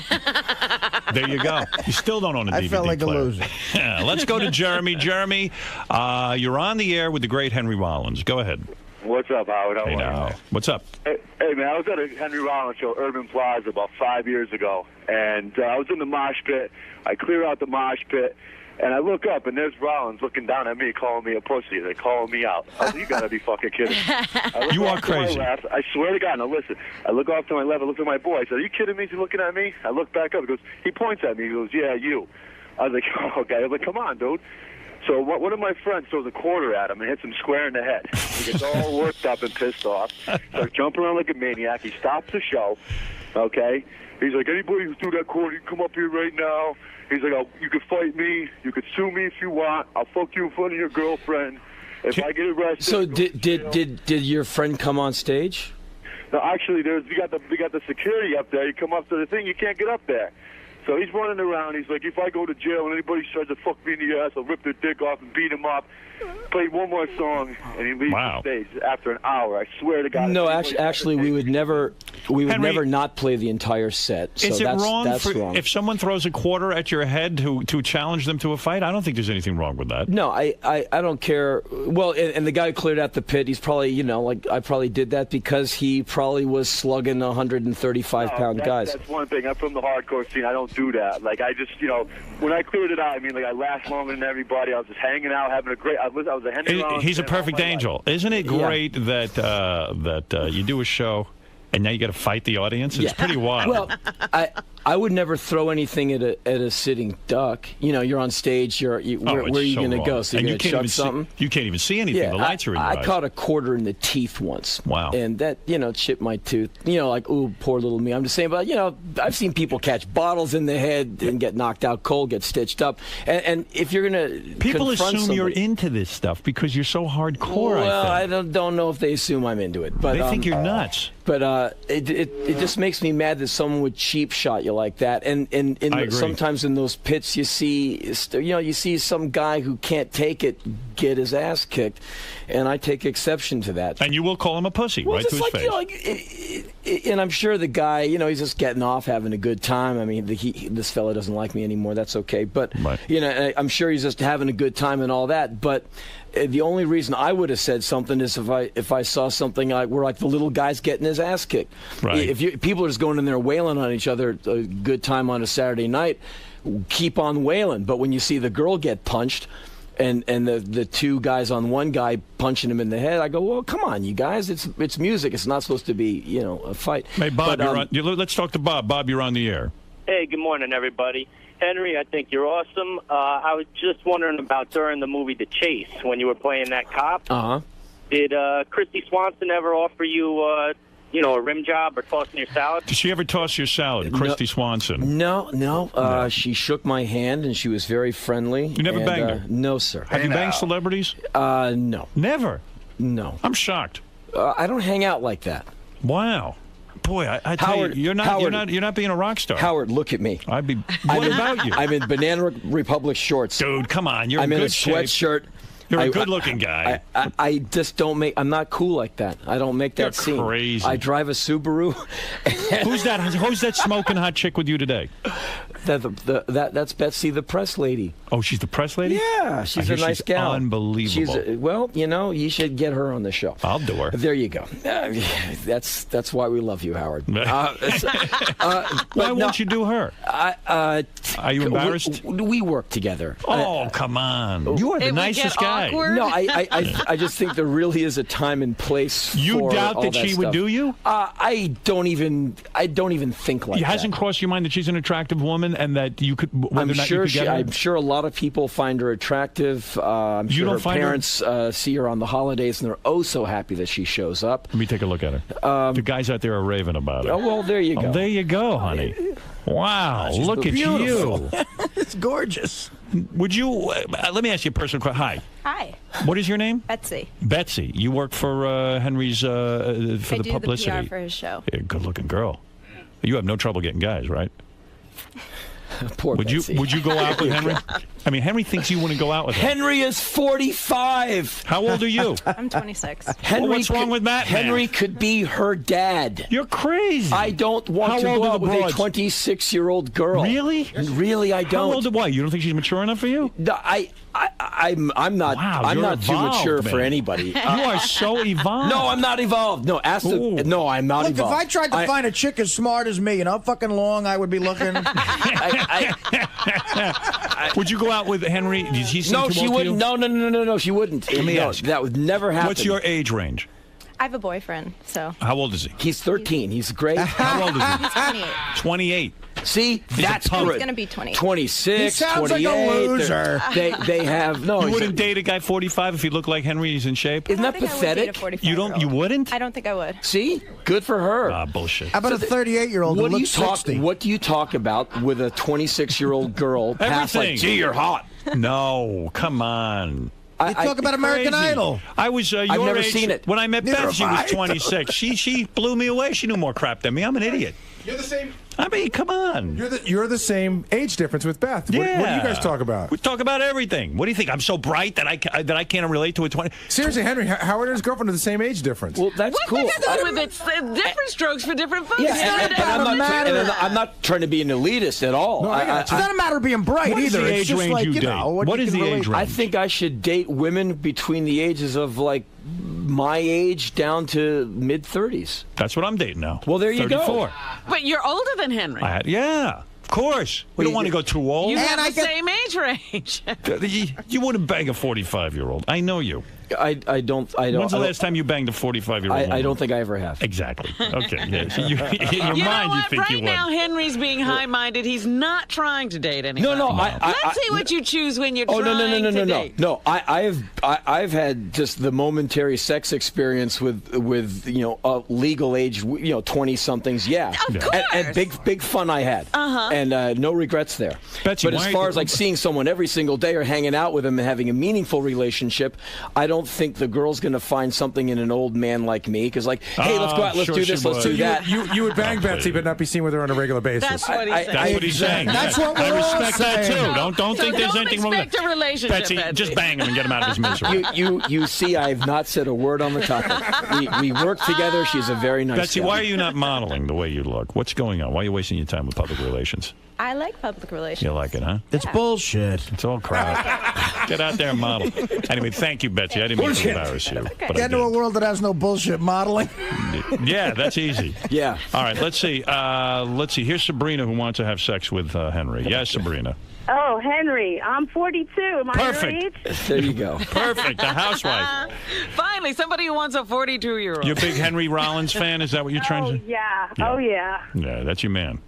There you go. You still don't own a DVD
I felt like
player.
a loser.
Yeah, let's go to Jeremy. Jeremy, you're on the air with the great Henry Rollins. Go ahead.
What's up, Howard? How are
Hey,
you?
now. What's up?
Hey, man, I was at a Henry Rollins show, Urban Plaza, about 5 years ago, and I was in the mosh pit. I clear out the mosh pit, and I look up, and there's Rollins looking down at me, calling me a pussy. They're calling me out. I was like, you gotta be fucking kidding.
You are crazy.
Left, I swear to God. Now listen, I look off to my left, I look at my boy. I said, are you kidding me? Is he looking at me? I look back up. He points at me. He goes, yeah, you. I was like, oh, okay. I was like, come on, dude. So one of my friends throws a quarter at him and hits him square in the head. He gets all worked up and pissed off. Starts jumping around like a maniac. He stops the show, okay? He's like, anybody who threw that quarter, you can come up here right now. He's like, you can fight me. You can sue me if you want. I'll fuck you in front of your girlfriend. If I get arrested...
So did your friend come on stage?
No, actually, we got the security up there. You come up to the thing, you can't get up there. So he's running around. He's like, if I go to jail and anybody tries to fuck me in the ass, I'll rip their dick off and beat him up. Played one more song, and he leaves the stage after an hour. I swear to God.
No, actually, we would never not play the entire set. So
Is it wrong,
that's wrong.
if someone throws a quarter at your head to challenge them to a fight? I don't think there's anything wrong with that.
No, I don't care. Well, and the guy who cleared out the pit, he's probably, I probably did that because he probably was slugging 135-pound guys.
That's one thing. I'm from the hardcore scene. I don't do that. Like, I just, when I cleared it out, I mean, like, I laughed longer than everybody. I was just hanging out, having a great... I was a Henry Rollins
He's a
fan all
perfect
my
angel.
life.
Isn't it great that you do a show and now you got to fight the audience? It's pretty wild.
Well, I would never throw anything at a sitting duck. You're on stage. Where are you going to go? So you're going to chuck something?
You can't even see anything.
Yeah,
the lights are in your eyes.
I caught a quarter in the teeth once.
Wow.
And that, chipped my tooth. Like, ooh, poor little me. I'm just saying, but, I've seen people catch bottles in the head and get knocked out cold, get stitched up. And if you're going to
People assume
somebody,
you're into this stuff because you're so hardcore,
well,
I think.
I don't know if they assume I'm into it. But
They think you're nuts.
But it just makes me mad that someone would cheap shot you like that. And sometimes in those pits you see some guy who can't take it get his ass kicked, and I take exception to that.
And you will call him a pussy,
well,
right to his face.
And I'm sure the guy, he's just getting off, having a good time. I mean, this fella doesn't like me anymore. That's okay. But I'm sure he's just having a good time and all that. But the only reason I would have said something is if I saw something where like the little guy's getting his ass kicked.
Right.
If people are just going in there wailing on each other, a good time on a Saturday night, keep on wailing. But when you see the girl get punched, and the two guys on one guy punching him in the head, I go, well, come on, you guys, it's music. It's not supposed to be a fight.
Hey, Bob, let's talk to Bob. Bob, you're on the air.
Hey, good morning, everybody. Henry, I think you're awesome. I was just wondering about during the movie The Chase, when you were playing that cop.
Uh-huh.
Did Christy Swanson ever offer you, a rim job or tossing your salad?
Did she ever toss your salad, Christy Swanson?
No. She shook my hand, and she was very friendly.
You never banged her?
No, sir.
Have you banged celebrities?
No.
Never?
No.
I'm shocked.
I don't hang out like that.
Wow. Boy, I tell
Howard,
you, you're not being a rock star.
Howard, look at me.
What about you?
I'm in Banana Republic shorts.
Dude, come on, you're
I'm
in
in a
good shape.
sweatshirt,
You're a good-looking guy.
I just don't make. I'm not cool like that. I don't make that scene.
You're crazy.
I drive a Subaru.
Who's that smoking hot chick with you today?
That's Betsy, the press lady.
Oh, she's the press lady?
Yeah, she's a nice gal.
Unbelievable.
Well, you should get her on the show.
I'll do her.
There you go. That's why we love you, Howard.
Why won't you do her? Are you embarrassed?
We work together.
Oh, come on. You are the nicest guy.
Awkward?
No, I just think there really is a time and place.
You
for
doubt
all
that she would do you?
I don't even think like
It
that.
hasn't crossed your mind that she's an attractive woman and that you could.
I'm sure a lot of people find her attractive. I'm sure her parents see her on the holidays and they're oh so happy that she shows up.
Let me take a look at her. The guys out there are raving about it.
Oh well, there you go.
Oh, there you go, honey. Wow, look at you.
It's gorgeous.
Would you? Let me ask you a personal question. Hi.
Hi.
What is your name?
Betsy.
Betsy. You work for Henry's for
I
the
do
publicity.
the PR for his show.
Yeah, good-looking girl. You have no trouble getting guys, right?
Poor Betsy.
Would you go out with Henry? I mean, Henry thinks you wouldn't go out with him.
Henry is 45.
How old are you?
I'm 26.
Henry,
what's wrong with that, man?
Henry could be her dad.
You're crazy.
I don't want
How
to
old
go
are
out
the
with a
broads?
26-year-old girl.
Really?
Really, I don't.
How old? Why? You don't think she's mature enough for you?
No, I'm not.
Wow,
I'm
you're
not too
evolved,
mature
man.
for anybody.
You are so evolved.
No, I'm not evolved. No, no, I'm not
Look,
evolved.
if I tried to find a chick as smart as me and how fucking long I would be looking.
Would you go out with Henry?
No, she wouldn't. No, she wouldn't.
Let me ask.
That would never happen.
What's your age range?
I have a boyfriend, so.
How old is he?
He's 13. He's great.
How old is he?
He's 28.
28.
See, that's
punk.
good.
He's going to be 28.
26,
He sounds
28.
like a loser.
They have no.
You wouldn't date a guy 45 if he looked like Henry. He's in shape.
Isn't
I
that
don't think I would date a
pathetic?
45-year-old.
You wouldn't?
I don't think I would.
See, good for her.
Ah, bullshit.
How about a 38-year-old who
What do you
looks
talk?
60?
What do you talk about with a 26-year-old girl? Past
Everything.
like, gee, you're hot.
No, come on.
You talk about American
Crazy.
Idol.
I was your
I've never
age.
seen it.
When I met
Neither
Beth, she
have
was
I.
26. She blew me away. She knew more crap than me. I'm an idiot.
You're the same.
I mean, come on.
You're the same age difference with Beth. What do you guys talk about?
We talk about everything. What do you think? I'm so bright that I can't relate to a 20.
Seriously, Henry, Howard and his girlfriend are the same age difference.
Well, that's
What
cool.
does that do with it? Different strokes for different folks.
Yeah, I'm not trying to be an elitist at all.
No, I got
It's not a matter of being bright
What is
either.
the
It's
age
just
range
like,
you
you
date?
know,
What
you
is
can
the
relate
age
to.
range?
I think I should date women between the ages of like my age down to mid 30s.
That's what I'm dating now.
Well, there you go.
34.
But you're older than Henry.
Yeah, of course. We don't want to go too old.
You have
I
the
get-
same age range.
You wouldn't bang a 45-year-old. I know you.
I don't.
When's the last time you banged a 45-year-old?
I don't think I ever have.
Exactly. Okay. Yeah. So in your
You know
mind,
what?
you think
Right
you would.
now, Henry's being high-minded. He's not trying to date anybody.
No.
Let's see what you choose when you're
Oh
trying to date.
no! I've had just the momentary sex experience with legal age 20-somethings. Yeah,
Of course.
and big fun I had. And no regrets there.
Betsy,
but
why
as
are
far
you-
as like seeing someone every single day or hanging out with them and having a meaningful relationship, I don't think the girl's going to find something in an old man like me because hey, let's go out, let's
sure
do this,
she
let's
would.
do that.
You would bang
Oh,
Betsy,
please.
but not be seen with her on a regular basis.
That's what he
I-
said.
That's what he's saying.
That's
yeah.
what we're
I
all
respect that
saying.
too. Don't
So
think there's
don't
anything wrong with
expect
that.
a relationship,
Betsy,
Betsy.
just bang him and get him out of his misery.
You see, I have not said a word on the topic. We work together. She's a very nice
Betsy,
gal.
why are you not modeling the way you look? What's going on? Why are you wasting your time with public relations?
I like public relations.
You like it, huh?
It's bullshit.
It's all crap. Get out there and model. Anyway, thank you, Betsy. I didn't mean to embarrass you. But I
Get into a
did.
world that has no bullshit modeling.
Yeah, that's easy.
Yeah.
All right, let's see. Here's Sabrina who wants to have sex with Henry. Yes, Sabrina.
Oh, Henry, I'm 42. Am I
Perfect.
your age?
There you go.
Perfect. The housewife.
Finally, somebody who wants a 42-year-old.
You're a big Henry Rollins fan? Is that what you're trying to...
Yeah.
Yeah.
Oh, yeah.
Yeah, that's your man.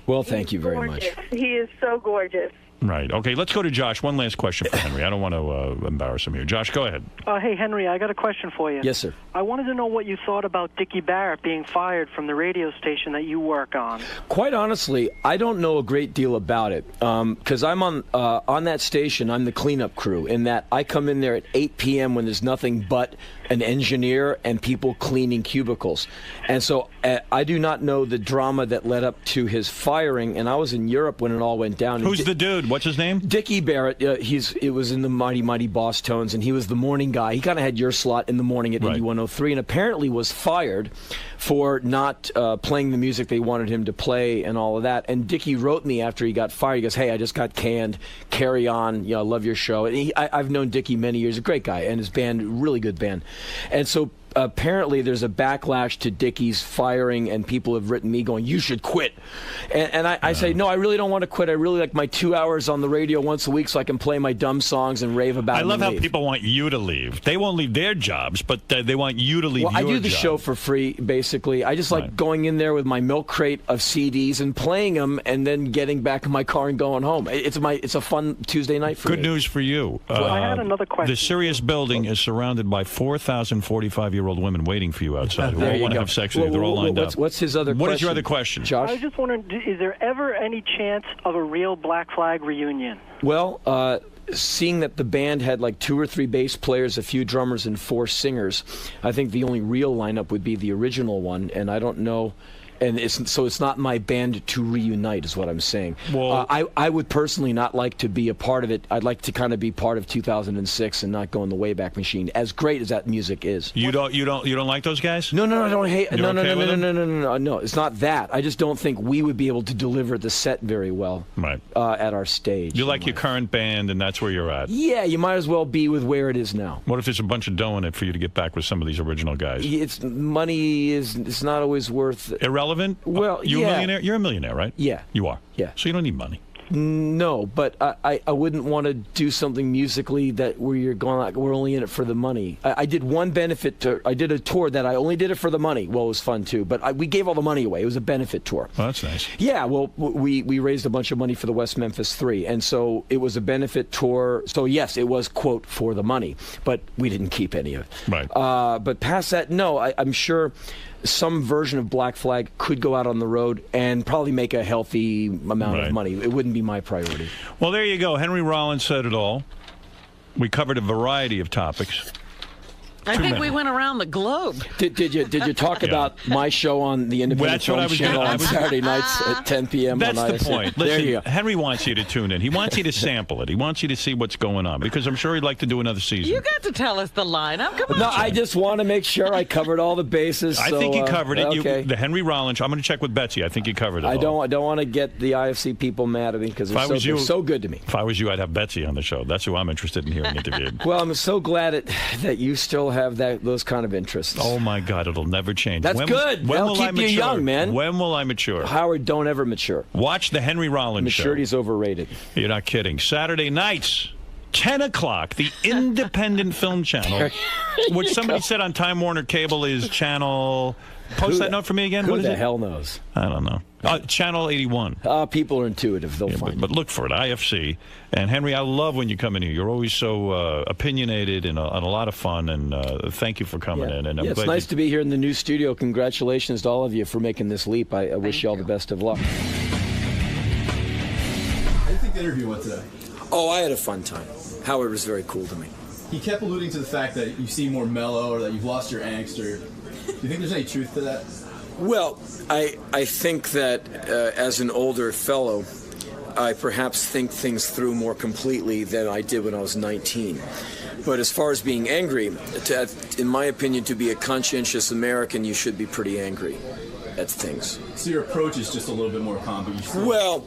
Well, thank you very much.
Gorgeous. He is so gorgeous.
Right. Okay, let's go to Josh. One last question for Henry. I don't want to embarrass him here. Josh, go ahead.
Hey, Henry, I got a question for you.
Yes, sir.
I wanted to know what you thought about Dickie Barrett being fired from the radio station that you work on.
Quite honestly, I don't know a great deal about it because I'm on that station. I'm the cleanup crew in that I come in there at 8 p.m. when there's nothing but an engineer and people cleaning cubicles. And so I do not know the drama that led up to his firing, and I was in Europe when it all went down.
Who's the dude? good. What's his name?
Dickie Barrett. It was in the Mighty Mighty Boss Tones, and he was the morning guy. He kind of had your slot in the morning at Indy 103, and apparently was fired for not playing the music they wanted him to play and all of that. And Dickie wrote me after he got fired. He goes, "Hey, I just got canned. Carry on. I love your show." And I've known Dickie many years. A great guy, and his band, really good band. And so apparently there's a backlash to Dickie's firing, and people have written me going, "You should quit." And I say, no, I really don't want to quit. I really like my 2 hours on the radio once a week so I can play my dumb songs and rave about them.
I love how people want you to leave. They won't leave their jobs, but they want you to leave your job.
I do the show for free, basically. I just like going in there with my milk crate of CDs and playing them, and then getting back in my car and going home. It's a fun Tuesday night for me.
Good news for you.
I had another question.
The Sirius building is surrounded by 4,000 45-year-old women waiting for you outside who all want to have sex with you. They're all lined up.
What's his other question?
What is your other question,
Josh?
I was just wondering, is there ever any chance of a real Black Flag reunion?
Well, seeing that the band had like 2 or 3 bass players, a few drummers, and 4 singers, I think the only real lineup would be the original one, and I don't know. And it's not my band to reunite, is what I'm saying.
Well,
I would personally not like to be a part of it. I'd like to kind of be part of 2006 and not go in the Wayback Machine. As great as that music is.
You don't like those guys?
No, I don't hate. No. It's not that. I just don't think we would be able to deliver the set very well.
Right.
At our stage.
You like your current band, and that's where you're at.
Yeah, you might as well be with where it is now.
What if there's a bunch of dough in it for you to get back with some of these original guys?
It's not always worth
irrelevant.
Well,
you're a millionaire. You're a millionaire, right?
Yeah,
you are.
Yeah,
so you don't need money.
No, but I wouldn't want to do something musically where you're going like we're only in it for the money. I did one benefit tour. I did a tour that I only did it for the money. Well, it was fun too, but we gave all the money away. It was a benefit tour.
Oh, that's nice.
Yeah, well, we raised a bunch of money for the West Memphis 3, and so it was a benefit tour. So yes, it was quote for the money, but we didn't keep any of it.
Right.
But past that, no, I'm sure some version of Black Flag could go out on the road and probably make a healthy amount of money. It wouldn't be my priority.
Well, there you go. Henry Rollins said it all. We covered a variety of topics.
I think we went around the globe.
Did you talk about my show on the Independent Film Channel on Saturday nights at 10 p.m.
That's
on
the
ISN?
point.
There
Listen,
you go.
Henry wants you to tune in. He wants you to sample it. He wants you to see what's going on, because I'm sure he'd like to do another season.
You got to tell us the lineup. Come on.
No, I just want to make sure I covered all the bases.
I think you covered it.
Okay.
The Henry Rollins. I'm going to check with Betsy. I think you covered it.
I don't want to get the IFC people mad at me because they're so good to me.
If I was you, I'd have Betsy on the show. That's who I'm interested in hearing interviewed.
Well, I'm so glad that you still have those kind of interests.
Oh my God, it'll never change.
That's good.
When
That'll
will I
keep you
mature?
young, man.
When will I mature?
Howard, don't ever mature.
Watch the Henry Rollins show.
Maturity's overrated.
You're not kidding. Saturday nights, 10 o'clock, the Independent Film Channel, which somebody said on Time Warner Cable is channel... Post that note for me again.
Who
what is
the
it?
hell knows?
I don't know. Channel 81.
People are intuitive. They'll find
But look for it, IFC. And Henry, I love when you come in here. You're always so opinionated and a lot of fun. And thank you for coming in. And I'm
it's
glad
nice to be here in the new studio. Congratulations to all of you for making this leap. I wish you all the best of luck.
How do you think the interview went today?
Oh, I had a fun time. Howard was very cool to me.
He kept alluding to the fact that you seem more mellow or that you've lost your angst. Or do you think there's any truth to that?
Well, I think that as an older fellow, I perhaps think things through more completely than I did when I was 19. But as far as being angry, in my opinion, to be a conscientious American, you should be pretty angry at things.
So your approach is just a little bit more calm, but you still...
Well,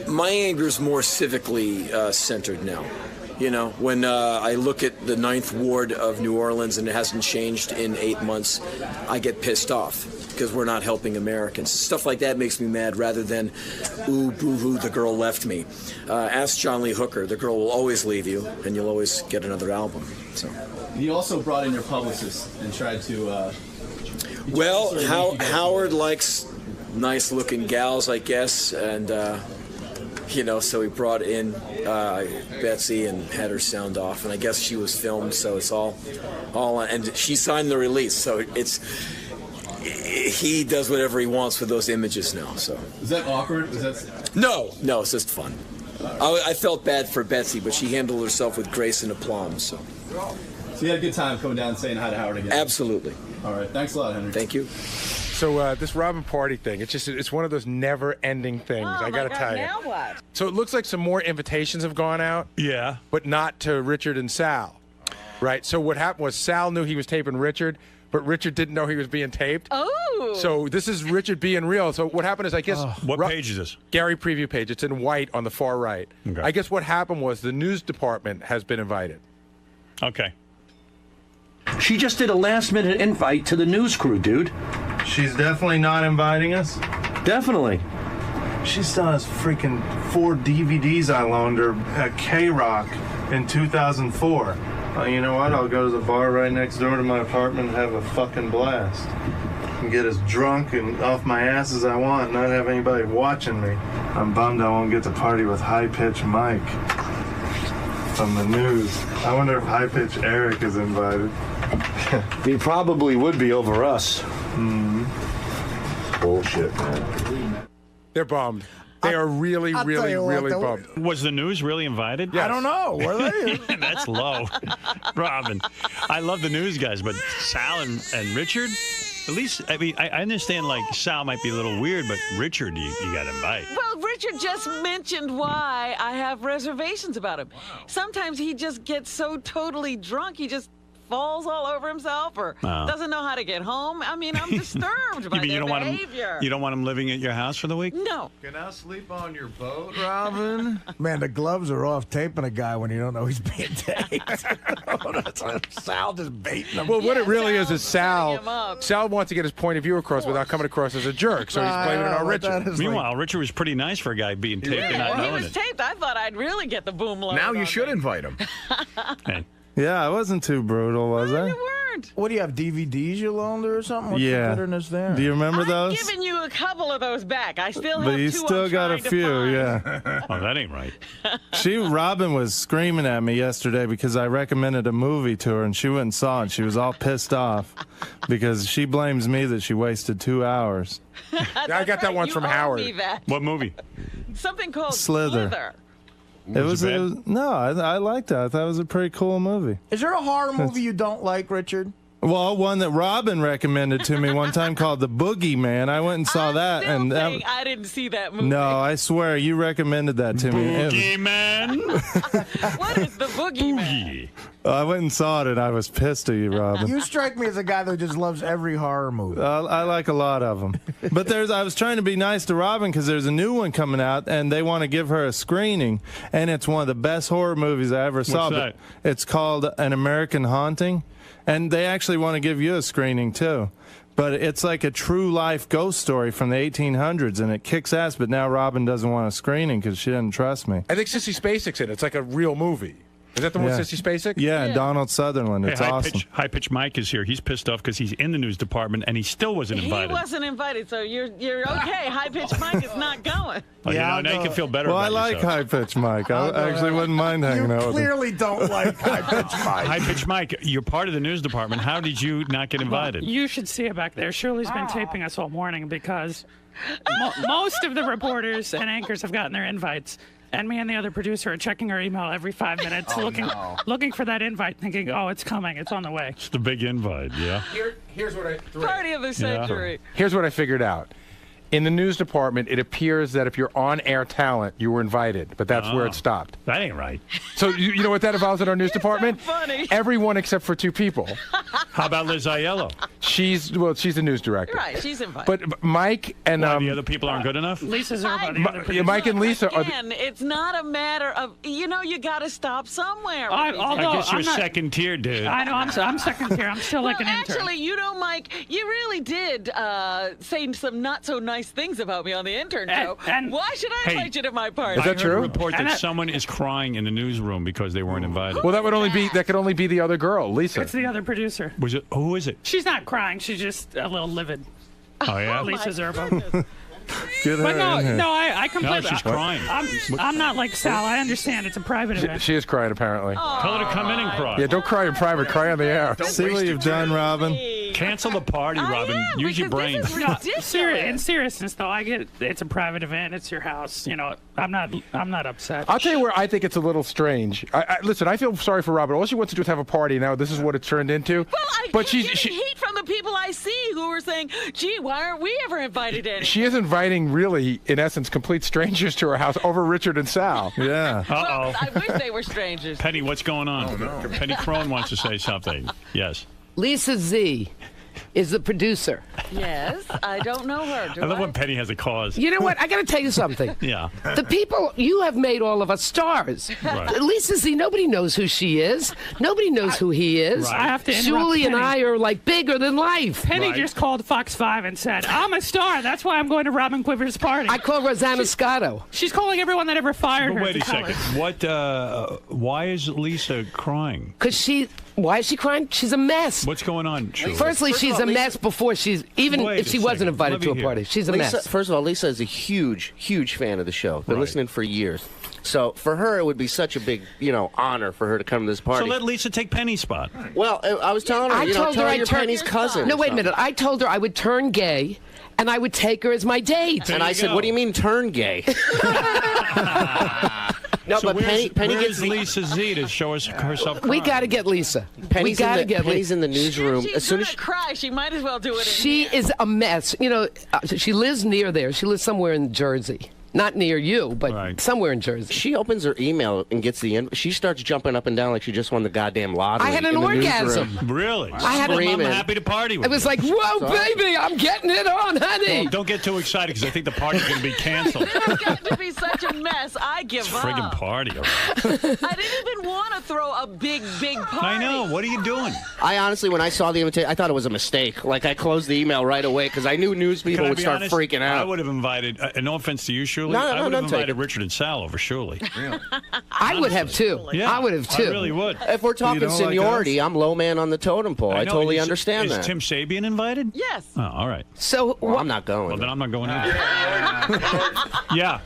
my anger is more civically centered now. You know, when I look at the 9th Ward of New Orleans and it hasn't changed in 8 months, I get pissed off because we're not helping Americans. Stuff like that makes me mad rather than, ooh, boo-hoo, the girl left me. Ask John Lee Hooker. The girl will always leave you, and you'll always get another album. So.
He also brought in your publicist and tried to...
Well, Howard likes nice-looking gals, I guess, and... you know, so he brought in Betsy and had her sound off, and I guess she was filmed, so it's all on. And she signed the release, so he does whatever he wants with those images now. So
is that awkward?
No, it's just fun. I felt bad for Betsy, but she handled herself with grace and aplomb. So
you had a good time coming down and saying hi to Howard again.
Absolutely.
All right, thanks a lot, Henry.
Thank you.
So this Robin party thing, it's one of those never-ending things. I got to tell you.
Now what?
So it looks like some more invitations have gone out.
Yeah.
But not to Richard and Sal. Right? So what happened was Sal knew he was taping Richard, but Richard didn't know he was being taped.
Oh.
So this is Richard being real. So what happened is, I guess...
What page is this?
Gary preview page. It's in white on the far right.
Okay.
I guess what happened was the news department has been invited.
Okay.
She just did a last-minute invite to the news crew, dude.
She's definitely not inviting us?
Definitely.
She still has freaking 4 DVDs I loaned her at K-Rock in 2004. You know what? I'll go to the bar right next door to my apartment and have a fucking blast. And get as drunk and off my ass as I want and not have anybody watching me. I'm bummed I won't get to party with High Pitch Mike from the news. I wonder if High Pitch Eric is invited.
He probably would be over us.
Bullshit, man.
They're bummed. They are really,
I'll tell
really,
you what,
really
though.
bummed.
Was the news really invited?
I don't know. Were they?
That's low. Robin, I love the news guys, but Sal and Richard, at least, I mean, I understand, like, Sal might be a little weird, but Richard, you got to invite.
Well, Richard just mentioned why I have reservations about him. Sometimes he just gets so totally drunk, he just falls all over himself or doesn't know how to get home. I mean, I'm disturbed by their behavior.
You don't want him living at your house for the week?
No.
Can I sleep on your boat, Robin?
Man, the gloves are off taping a guy when you don't know he's being taped. Sal just baiting him.
Well, what it really is
setting him
Sal
up.
wants to get his point of view across without coming across as a jerk, so he's blaming it on Richard.
Meanwhile, Richard was pretty nice for a guy being taped and not
When he
knowing
was
it.
taped, I thought I'd really get the boom load.
Now you
on
should
me.
invite him.
Hey.
Yeah, I wasn't too brutal, was I?
You weren't.
What do you have, DVDs you loaned her or something? What's
Yeah.
the bitterness there?
Do you remember
I've
those?
given you a couple of those back. I still have
But you
two
still
I'm
got a
trying to
few,
find.
yeah.
Oh, that ain't right.
Robin was screaming at me yesterday because I recommended a movie to her and she went and saw it. She was all pissed off because she blames me that she wasted 2 hours.
I got that one
You
from
owe
Howard.
me that.
What movie?
Something called
Slither.
Slither.
It was no, I liked it. I thought it was a pretty cool movie.
Is there a horror movie you don't like, Richard?
Well, one that Robin recommended to me one time called The Boogeyman. I went and saw that,
Still
and that,
think I didn't see that movie.
no, I swear you recommended that to me. It was-
Boogeyman.
What is the boogeyman?
Boogie.
I went and saw it, and I was pissed at you, Robin.
You strike me as a guy that just loves every horror movie.
I like a lot of them. But I was trying to be nice to Robin because there's a new one coming out, and they want to give her a screening, and it's one of the best horror movies I ever saw.
What's
But it's called An American Haunting, and they actually want to give you a screening, too. But it's like a true life ghost story from the 1800s, and it kicks ass, but now Robin doesn't want a screening because she doesn't trust me.
I think Sissy Spacek's in it. It's like a real movie. Is that the one with Sissy Spacek?
Yeah, Donald Sutherland. It's awesome.
High Pitch Mike is here. He's pissed off because he's in the news department and he still wasn't invited.
He wasn't invited, so you're okay. High Pitch Mike is not going.
Oh,
Yeah,
now you can feel better
Well, I
about
like
yourself.
High Pitch Mike. I actually wouldn't mind hanging
You
out with him.
clearly don't like High Pitch Mike.
High Pitch Mike, you're part of the news department. How did you not get invited?
You should see it back there. Shirley's been taping us all morning because most of the reporters and anchors have gotten their invites. And me and the other producer are checking our email every 5 minutes, looking for that invite, thinking, oh, it's coming. It's on the way.
It's the big invite, yeah.
Here's what
Party of the century.
Here's what I figured out. In the news department, it appears that if you're on-air talent, you were invited, but that's where it stopped.
That ain't right.
So you know what that involves in our news department?
So funny.
Everyone except for 2 people.
How about Liz Aiello?
She's the news director.
Right, she's invited.
But Mike and
Why, the other people aren't good enough?
Lisa Zerba, the other producer.
Mike and Lisa are.
Again, it's not a matter of, you got to stop somewhere. with these
although-
I guess you're
I'm not-
second tier, dude.
I know, I'm second tier. I'm still like an intern.
Actually, Mike, you really did say some not so nice things about me on the intern show.
and-
Why should I
Hey,
invite you to my party?
Is that
I heard
true?
a report
And
that
that-
someone is crying in the newsroom because they weren't invited.
Well, that could only be the other girl, Lisa.
It's the other producer.
Was it? Who is it?
She's not crying. She's just a little livid.
Oh yeah.
Lisa Zerba.
Get her
But
in here.
I completely.
No, she's crying.
I'm not like Sal. I understand it's a private event.
She is crying apparently.
Tell her to come in and cry.
Yeah, don't cry in private. Cry on the air.
See what you've done, Robin?
Cancel the party, Robin. Use your brain.
This is
No,
ridiculous.
in seriousness though, I get it's a private event. It's your house. I'm not upset.
I'll tell you where I think it's a little strange. Listen, I feel sorry for Robin. All she wants to do is have a party. Now this is what it turned into.
Well, I
but
keep getting heat from the people I see who are saying, gee, why aren't we ever invited in?
She is inviting, really, in essence, complete strangers to her house over Richard and Sal.
Yeah.
Well, I wish they were strangers.
Penny, what's going on? Oh, no. Penny Crone wants to say something. Yes.
Lisa Z is the producer.
Yes, I don't know her.
I love when Penny has a cause.
You know what? I got to tell you something.
Yeah.
The people, you have made all of us stars.
Right.
Lisa Z, nobody knows who she is. Nobody knows who he is.
Right. I have to interrupt
Julie and
Penny.
I are like bigger than life.
Penny just called Fox 5 and said, I'm a star. That's why I'm going to Robin Quiver's party.
I call Rosanna Scotto.
She's calling everyone that ever fired
But
her.
wait a second. Why is Lisa crying?
Why is she crying? She's a mess.
What's going on, Julie?
Firstly, she's a mess before even if she wasn't invited to a party. She's a mess.
First of all, Lisa is a huge, huge fan of the show. Been listening for years. So for her, it would be such a big, honor for her to come to this party.
So let Lisa take Penny's spot.
Well, I was telling her, tell her you're Penny's cousin.
No, wait a minute. I told her I would turn gay, and I would take her as my date.
And I said, what do you mean turn gay? No,
so
but Penny
where's
gets
Lisa Z to show us herself crying?
We got to get Lisa.
Penny's in the newsroom.
She's going to cry. She might as well do it.
She is a mess. She lives near there. She lives somewhere in Jersey. Not near you, but somewhere in Jersey.
She opens her email and gets she starts jumping up and down like she just won the goddamn lottery.
I had an orgasm.
Really?
I'm
happy to party with
you. It was like, whoa, baby, I'm getting it on, honey.
Well, don't get too excited because I think the party's going to be canceled.
It's got to be such a mess. I give up.
Friggin' party.
I didn't even want to throw a big party.
I know. What are you doing?
I honestly, when I saw the invitation, I thought it was a mistake. Like, I closed the email right away because I knew news people would start freaking out.
I would have invited, no offense to you, Shirley.
No,
I would have
take
invited Richard and Sal over Shirley.
Really?
I would have too.
Yeah,
I would have too.
I really would.
If we're talking seniority, I'm low man on the totem pole. I totally understand that.
Is Tim Sabian invited?
Yes.
Oh, all right.
So
I'm not going.
Well, then I'm not going either. Yeah.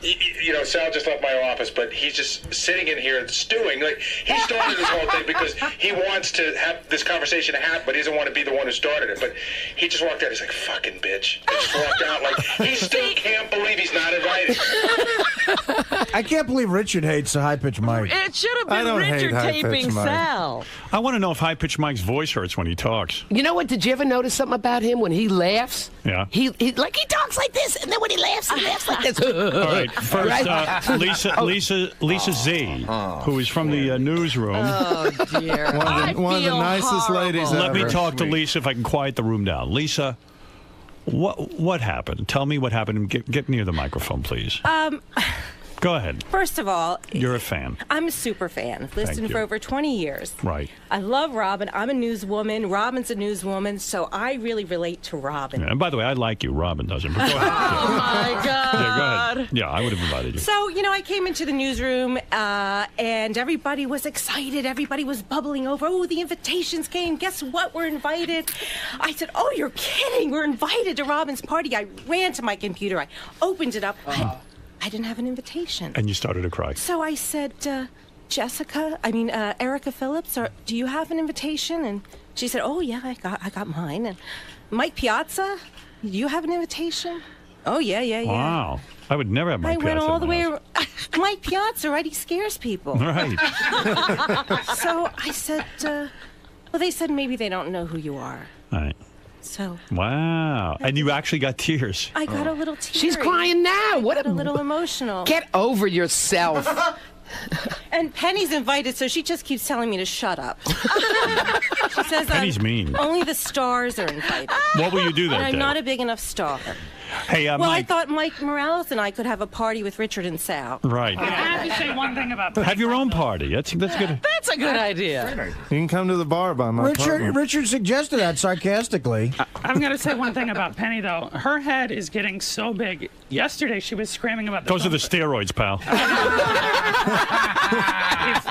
Sal just left my office, but he's just sitting in here stewing. Like, he started this whole thing because he wants to have this conversation happen, but he doesn't want to be the one who started it. But he just walked out. He's like, fucking bitch. He just walked out like, he still can't believe he's not invited.
I can't believe Richard hates the high-pitched mic.
It should have been Richard taping Sal.
I want to know if high-pitched Mike's voice hurts when he talks.
You know what? Did you ever notice something about him when he laughs?
Yeah.
He talks like this, and then when he laughs like this.
All right. First, Lisa Z, who is from the newsroom.
Oh, dear.
One of the nicest ladies ever.
Let me talk to Lisa if I can quiet the room down. Lisa, what happened? Tell me what happened. Get near the microphone, please. Go ahead.
First of all,
you're a fan.
I'm a super fan. I've listened for over 20 years.
Right.
I love Robin. I'm a newswoman. Robin's a newswoman, so I really relate to Robin.
Yeah, and by the way, I like you. Robin doesn't. But go ahead.
Oh, my God.
Yeah, go ahead. Yeah, I would have invited you.
So, I came into the newsroom, and everybody was excited. Everybody was bubbling over. Oh, the invitations came. Guess what? We're invited. I said, oh, you're kidding. We're invited to Robin's party. I ran to my computer. I opened it up. I didn't have an invitation.
And you started to cry.
So I said, Erica Phillips, do you have an invitation? And she said, oh, yeah, I got mine. And Mike Piazza, do you have an invitation? Oh, yeah.
Wow. I would never have Mike Piazza.
I went all the way around. Mike Piazza, right? He scares people.
Right.
So I said, they said maybe they don't know who you are.
All right.
So.
Wow. And you actually got tears.
I got a little teary.
She's crying now.
What a little emotional.
Get over yourself.
And Penny's invited, so she just keeps telling me to shut up. She says
Penny's mean.
Only the stars are invited.
What will you do that
and I'm
day?
not a big enough star.
Hey,
well,
Mike.
I thought Mike Morales and I could have a party with Richard and Sal.
Right.
I have to say one thing about
Have your own party. That's good.
That's a good idea.
You can come to the bar by my apartment.
Richard suggested that sarcastically.
I'm going to say one thing about Penny, though. Her head is getting so big. Yesterday, she was screaming about
Those are the steroids, pal.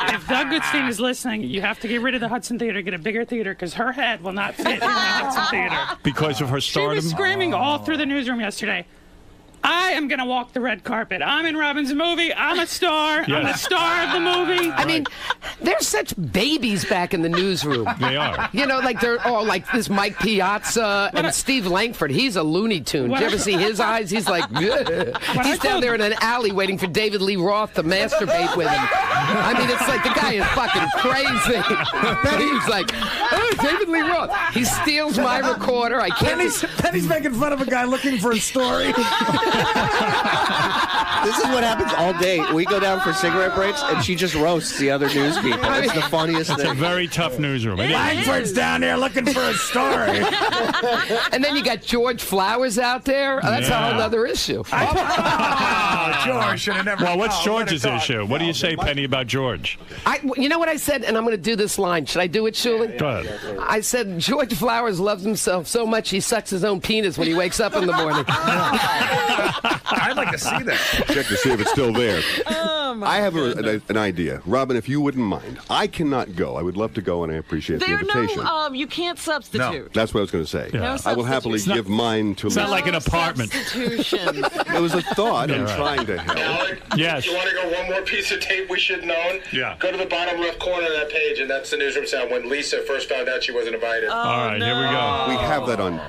If Doug Goodstein is listening, you have to get rid of the Hudson Theater, get a bigger theater, because her head will not fit in the Hudson Theater.
Because of her stardom?
She was screaming all through the newsroom yesterday. I am going to walk the red carpet. I'm in Robin's movie. I'm a star.
Yes.
I'm the star of the movie.
I mean, they're such babies back in the newsroom.
They are.
They're all like this Mike Piazza and Steve Langford. He's a Looney Tune. Did you ever see his eyes? He's like, he's down there in an alley waiting for David Lee Roth to masturbate with him. I mean, it's like the guy is fucking crazy. He's like, oh, David Lee Roth. He steals my recorder. I can't.
Penny's making fun of a guy looking for a story.
This is what happens all day. We go down for cigarette breaks, and she just roasts the other news people. It's the funniest
It's
thing.
a very tough newsroom.
Langford's down there looking for a story.
And then you got George Flowers out there. Oh, that's a whole other issue.
George should have never.
Well, what's George's issue? What do you say, Penny, about George?
You know what I said? And I'm going to do this line. Should I do it, Shuli?
Go ahead.
I said, George Flowers loves himself so much he sucks his own penis when he wakes up in the morning.
I'd like to see that. Check to see if it's still there. I have an idea. Robin, if you wouldn't mind. I cannot go. I would love to go, and I appreciate the invitation.
You can't substitute.
That's what I was going to say.
No
I will happily give mine to
It's not like an apartment.
Substitution.
It was a thought. I'm trying to help.
Alec,
Yes.
you want to go one more piece of tape we should known?
Yeah.
Go to the bottom left corner of that page, and that's the newsroom sound when Lisa first found out she wasn't invited.
All right, here we go.
We have that on.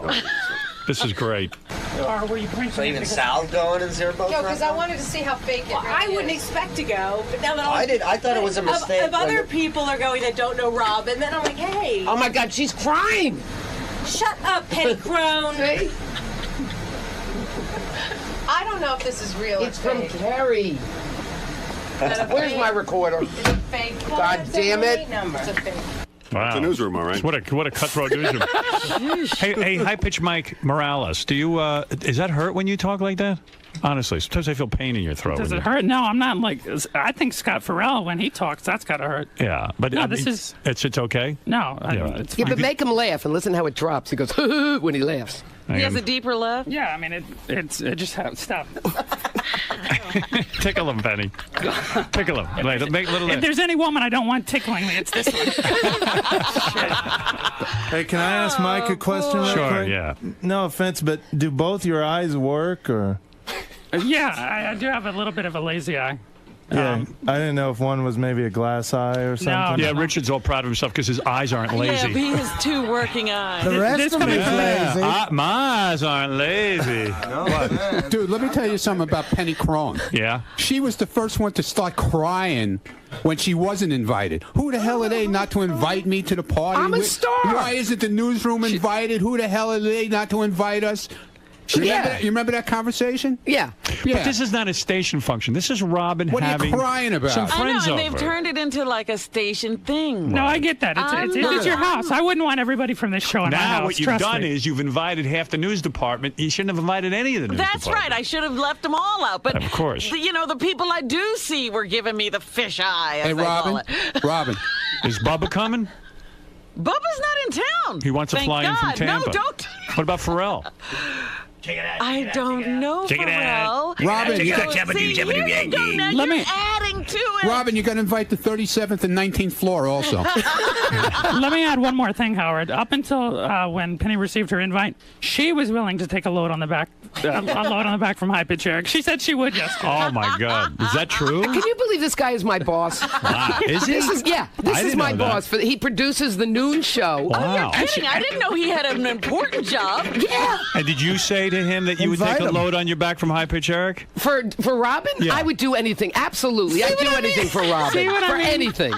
This is great.
Or were you printing?
So even Sal going and Zerbo?
No, because I wanted to see how fake it really I wouldn't expect to go, but now that
I did. I thought it was a mistake.
If other people are going that don't know Robin, then I'm like, hey.
Oh, my God, she's crying.
Shut up, Penny Crone.
See?
I don't know if this is real.
It's from Carrie. Where's my recorder?
Fake.
God damn it.
It's a fake.
Wow.
It's a newsroom, all right.
What a cutthroat newsroom. hey, high-pitched Mike Morales, do you, is that hurt when you talk like that? Honestly, sometimes I feel pain in your throat.
Does it hurt? No, I'm not like. I think Scott Farrell, when he talks, that's got to hurt.
Yeah, but
No,
I
this
mean,
is-
it's okay.
No,
It's
Yeah,
fine.
but make him laugh and listen how it drops. He goes, when he laughs.
He has a deeper laugh?
Yeah, I mean, it just stop.
Tickle him, Penny. Tickle him. Make a little.
If there's any woman I don't want tickling me, it's this one.
Hey, can I ask Mike a question? real
Sure,
quick?
yeah.
No offense, but do both your eyes work, or?
Yeah, I do have a little bit of a lazy eye.
Yeah, I didn't know if one was maybe a glass eye or something.
Yeah, Richard's all proud of himself because his eyes aren't lazy.
Yeah, but he has two working eyes.
The rest of me is lazy.
My eyes aren't lazy.
Dude, let me tell you something about Penny Crone.
Yeah?
She was the first one to start crying when she wasn't invited. Who the hell are they not to invite me to the party?
I'm a star.
Why isn't the newsroom invited? Who the hell are they not to invite us? You remember that conversation?
Yeah.
But this is not a station function. This is Robin
What are you
having
crying about?
some
I know,
friends
and
over.
they've turned it into like a station thing.
No, I get that. It's your house. I wouldn't want everybody from this show in my
Now
house.
what you've
trust
done
me.
is you've invited half the news department. You shouldn't have invited any of the news
That's
department.
right. I should have left them all out. But
Of course.
the people I do see were giving me the fish eye. As
Hey,
they call
Robin.
it.
Robin.
Is Bubba coming?
Bubba's not in town.
He wants to
Thank
fly in from
God.
Tampa.
No, don't.
What about Pharrell?
I don't know,
Check it out.
Pharrell.
Robin,
See,
you
here
got-
you go. Now
Let
you're
me-
adding to it.
Robin, you got to invite the 37th and 19th floor also.
Let me add one more thing, Howard. Up until when Penny received her invite, she was willing to take a load on the back, from High Pitch Eric. She said she would yesterday.
Oh my God, is that true?
Can you believe this guy is my boss?
Wow. Is he?
This
I
is
didn't
my
know that.
boss. He produces the noon show.
Wow.
You're kidding. I didn't know he had an important job.
Yeah.
And did you say to him that you would take a load on your back from High Pitch Eric?
For Robin?
Yeah.
I would do anything. Absolutely. I'd do anything for Robin.
See what I
for
mean?
anything.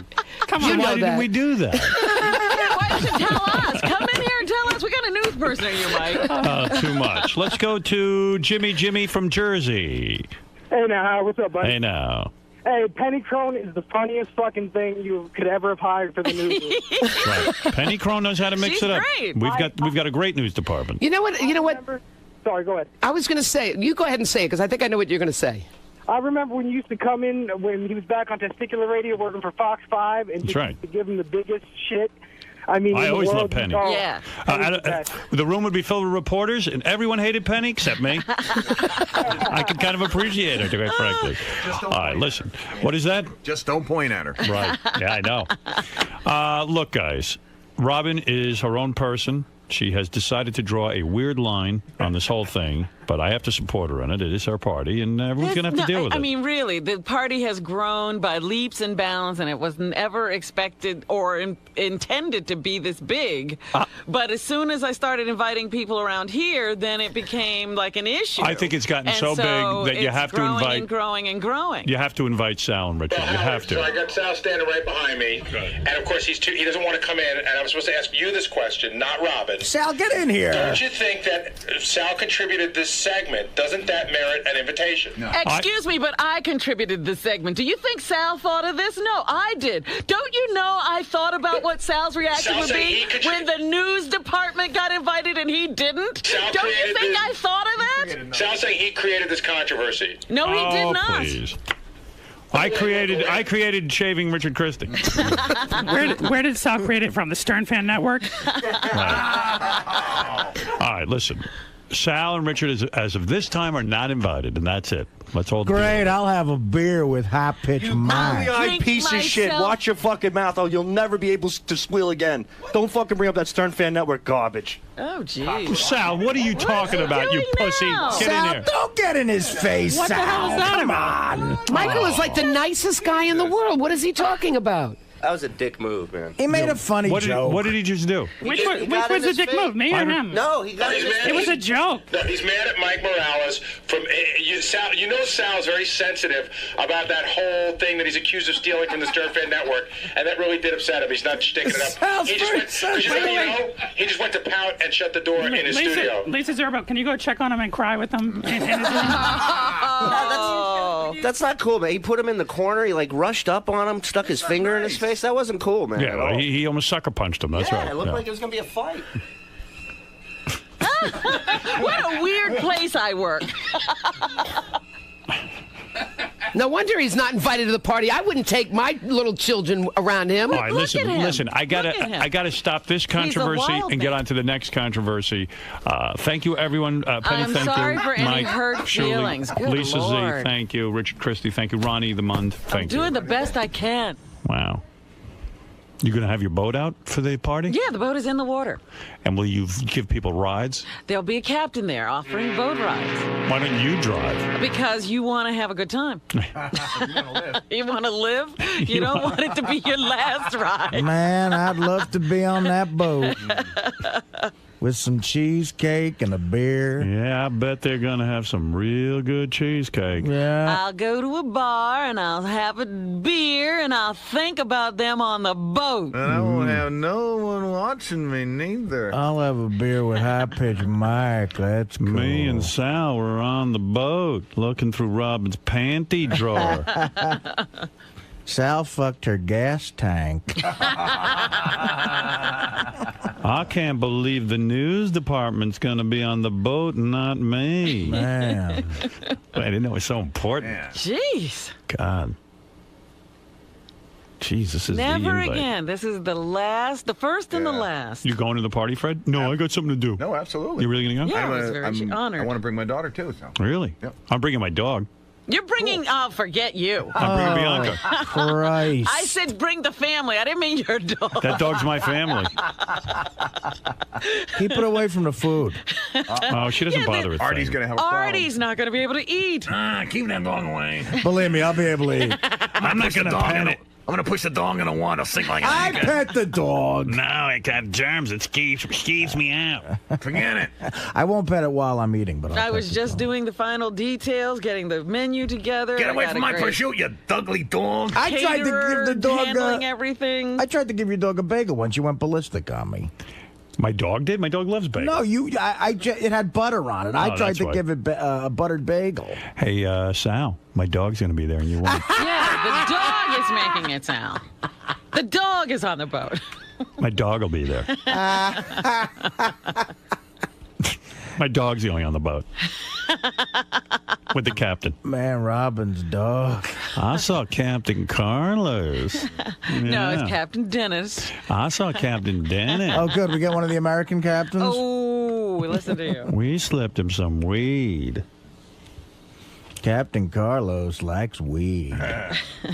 Come
You
on.
know
Why didn't
that.
we do that?
Why didn't you tell us? Come in here and tell us. What kind of news person are you, Mike?
Too much. Let's go to Jimmy from Jersey.
Hey now, what's up, buddy?
Hey now.
Hey, Penny Crone is the funniest fucking thing you could ever have hired for the newsroom.
Right. Penny Crone knows how to mix
She's
it up.
great.
We've got a great news department.
You know what?
Sorry, go ahead.
I was going to say, you go ahead and say it, because I think I know what you're going to say.
I remember when you used to come in when he was back on Testicular Radio working for Fox 5 and
That's
just
right.
to give him the biggest shit. I mean,
I
in the
always
world.
loved Penny.
Oh,
Yeah.
The room would be filled with reporters, and everyone hated Penny except me. I could kind of appreciate her, quite frankly. All right, listen. What is that?
Just don't point at her.
Right. Yeah, I know. Look, guys, Robin is her own person. She has decided to draw a weird line on this whole thing. but I have to support her in it. It is our party, and everyone's going to have to deal with it.
I mean, really, the party has grown by leaps and bounds, and it was never expected or intended to be this big. But as soon as I started inviting people around here, then it became like an issue.
I think it's gotten so big that you have to invite.
And growing and growing.
You have to invite Sal and Richard. You have to.
So I got Sal standing right behind me, and of course he doesn't want to come in. And I was supposed to ask you this question, not Robin.
Sal, get in here.
Don't you think that if Sal contributed this segment, doesn't that merit an invitation?
No. Excuse me, but I contributed this segment. Do you think Sal thought of this? No, I did. Don't you know I thought about what Sal's reaction would be when the news department got invited and he didn't? Don't you think I thought of that?
Sal's saying he created this controversy.
No, he did not.
Please. I created shaving Richard Christie.
Where did Sal create it from? The Stern Fan Network?
All right, listen. Sal and Richard, as of this time, are not invited, and that's it. Let's all
Great, I'll have a beer with high-pitched Mike.
You piece of shit. Watch your fucking mouth, or you'll never be able to squeal again. Don't fucking bring up that Stern Fan Network garbage.
Oh, geez.
Sal, what are you talking about, you pussy? Get
Sal,
in here.
don't get in his face,
What the
Sal.
hell is that
Come
about?
on.
Michael is like the nicest guy in the world. What is he talking about?
That was a dick move, man.
He made a funny joke.
What did he just do?
Which was the dick move, me or him?
No, he got
It was a joke.
No, he's mad at Mike Morales from Sal. You know Sal's very sensitive about that whole thing that he's accused of stealing from the Stern Fan Network, and that really did upset him. He's not sticking it up. He just went to pout and shut the door in his studio.
Lisa Zerbo, can you go check on him and cry with him in his room?
That's not cool, man. He put him in the corner. He like rushed up on him, stuck his finger in his face. That wasn't cool, man.
Yeah, well, he almost sucker punched him. That's right.
It looked like it was going to be a fight.
What a weird place I work.
No wonder he's not invited to the party. I wouldn't take my little children around him.
All right, listen. I gotta stop this controversy and get on to the next controversy. Thank you, everyone. Penny,
I'm
thank
sorry
you.
for any
Mike,
hurt
Shirley,
feelings. Good
Lisa
Lord.
Z, thank you. Richard Christie, thank you. Ronnie the Mund, thank you.
Doing the best I can.
Wow. You gonna have your boat out for the party?
Yeah, the boat is in the water.
And will you give people rides?
There'll be a captain there offering boat rides.
Why don't you drive?
Because you want to have a good time. You want to live? You don't want it to be your last ride.
Man, I'd love to be on that boat. With some cheesecake and a beer.
Yeah, I bet they're going to have some real good cheesecake.
Yeah.
I'll go to a bar and I'll have a beer and I'll think about them on the boat.
And I won't have no one watching me neither.
I'll have a beer with high-pitched Mike. That's cool.
Me and Sal were on the boat looking through Robin's panty drawer.
Sal fucked her gas tank.
I can't believe the news department's going to be on the boat and not me.
Man.
I didn't know it was so important.
Jeez.
God. Jeez, this is
Never
the invite.
again. This is the last, the first and the last.
You going to the party, Fred? No, I got something to do.
No, absolutely.
You really going to go?
Yeah, I was very honored.
I want to bring my daughter, too. So.
Really?
Yep.
I'm bringing my dog.
You're bringing, forget you.
I'm bringing Bianca.
Christ.
I said bring the family. I didn't mean your dog.
That dog's my family.
Keep it away from the food.
Oh, she doesn't bother with
Artie's going to have a problem.
Artie's not going to be able to eat.
Keep that dog away.
Believe me, I'll be able to eat.
I'm not going to pet it.
I'm going to push the dog in a wand. I'll sing like an
I
anchor.
pet the dog.
No, it got germs. It skeeves me out.
Forget it.
I won't pet it while I'm eating, but I'll
I
pet
was
the
just
dog.
doing the final details, getting the menu together.
Get
I
away
got
from
a
my
great
prosciutto, you ugly dog.
I tried to give the dog
handling everything.
I tried to give your dog a bagel once. You went ballistic on me.
My dog did? My dog loves bagels.
No, it had butter on it. I tried
that's
to
why.
give it a buttered bagel.
Hey, Sal, my dog's going to be there and you won't.
Yeah, the dog is making it sound. The dog is on the boat.
My dog will be there. My dog's the only on the boat. With the captain.
Man, Robin's dog.
I saw Captain Carlos.
No, it's
Yeah.
Captain Dennis.
I saw Captain Dennis.
Oh, good. We get one of the American captains.
Oh, listen to you.
We slipped him some weed.
Captain Carlos likes weed.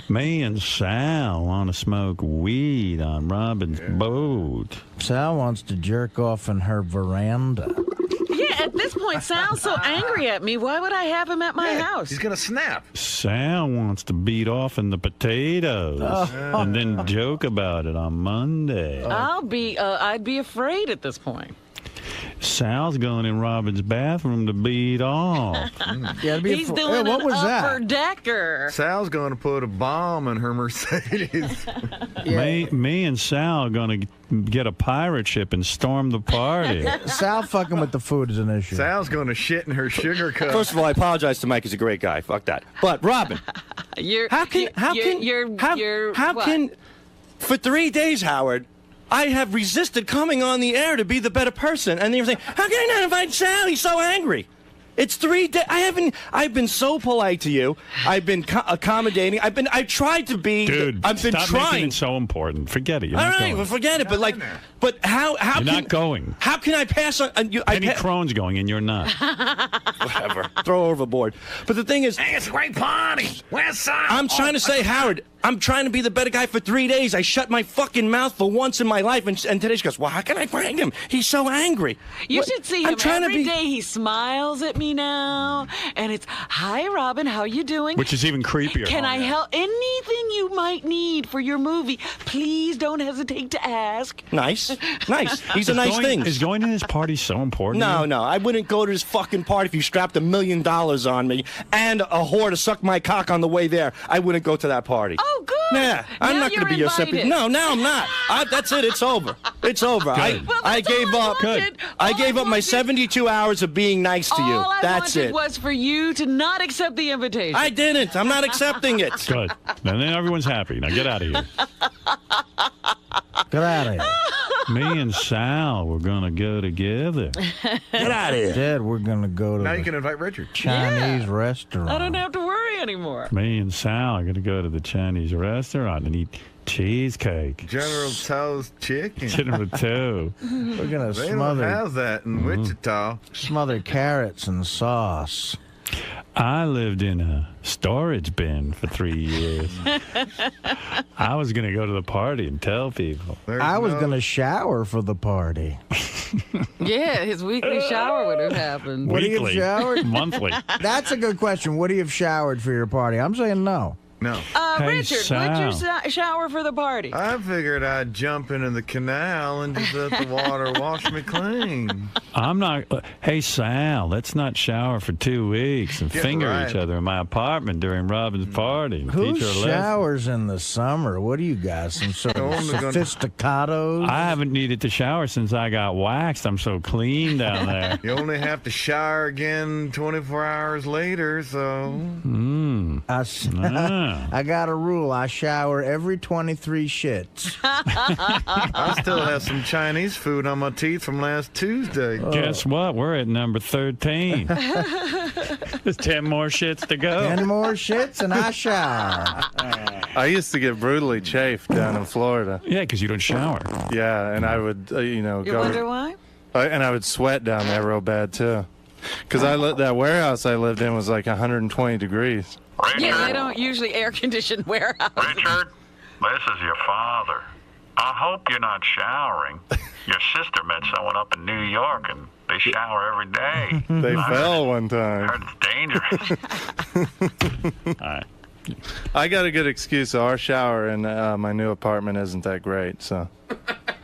Me and Sal want to smoke weed on Robin's boat.
Sal wants to jerk off in her veranda.
Yeah, at this point, Sal's so angry at me. Why would I have him at my house?
He's gonna snap.
Sal wants to beat off in the potatoes and then joke about it on Monday.
I'd be afraid at this point.
Sal's going in Robin's bathroom to beat off.
He's doing an upper decker.
Sal's going to put a bomb in her Mercedes.
Me and Sal are going to get a pirate ship and storm the party.
Sal fucking with the food is an issue.
Sal's going to shit in her sugar cup.
First of all, I apologize to Mike. He's a great guy. Fuck that. But Robin, how can for 3 days, Howard, I have resisted coming on the air to be the better person, and you're saying, how can I not invite Sal? He's so angry. It's 3 days. I've been so polite to you. I've been accommodating. I've tried to be.
Dude,
I've been
stop
trying.
making it so important. Forget it. You're
All
not
right,
going.
well, forget it. But how
You're not going.
How can I pass on?
Penny Crone's going, and you're not.
Whatever. Throw overboard. But the thing is,
hey, it's a great party. Where's Sal?
I'm trying to say, Howard, I'm trying to be the better guy for 3 days. I shut my fucking mouth for once in my life, and today she goes, well, how can I find him? He's so angry.
You should see him every day. He smiles at me now, and it's, hi, Robin, how you doing?
Which is even creepier.
Can I help? Anything you might need for your movie, please don't hesitate to ask.
Nice. These are nice things.
Is going to his party so important?
No. I wouldn't go to his fucking party if you strapped $1 million on me and a whore to suck my cock on the way there. I wouldn't go to that party.
Oh, good.
Nah, I'm not going to be your sympathy. No, now I'm not. That's it. It's over. It's over. I gave up. I gave up my 72 hours of being nice to you.
All I
That's
wanted
it.
was for you to not accept the invitation.
I didn't. I'm not accepting it.
Good. Then everyone's happy. Now get out of here.
Get out of here.
Me and Sal, we're going to go together.
Get out of here.
Dad, we're going to go to
Now
the
you can invite Richard.
Chinese restaurant.
I don't have to worry anymore.
Me and Sal are going to go to the Chinese restaurant and eat cheesecake.
General Tso's chicken.
General Tso.
We're going to
They don't
smother.
have that in Wichita.
Smother carrots and sauce.
I lived in a storage bin for 3 years. I was going to go to the party and tell people.
I was going to shower for the party.
Yeah, his weekly shower would have happened.
Would he have showered?
Monthly.
That's a good question. Would he have showered for your party? I'm saying no.
No.
Hey,
Richard,
Sal.
would you shower for the party?
I figured I'd jump into the canal and just let the water wash me clean.
I'm not. Hey, Sal, let's not shower for 2 weeks and
Get
finger
right.
each other in my apartment during Robin's party. And
Who
teach her a lesson.
showers in the summer? What do you got? Some sort of
Only gonna-
sophisticados?
I haven't needed to shower since I got waxed. I'm so clean down there.
You only have to shower again 24 hours later, so.
I got a rule. I shower every 23 shits.
I still have some Chinese food on my teeth from last Tuesday.
Guess what? We're at number 13. There's 10 more shits to go.
10 more shits and I shower.
I used to get brutally chafed down in Florida.
Yeah, because you don't shower.
Yeah, and I would,
You
go.
wonder why?
And I would sweat down there real bad too, because that warehouse I lived in was like 120 degrees.
Yeah, they don't usually air condition warehouses.
Richard, this is your father. I hope you're not showering. Your sister met someone up in New York, and they shower every day.
They fell one time.
I heard it's dangerous. All right.
I got a good excuse. Our shower in my new apartment isn't that great, so.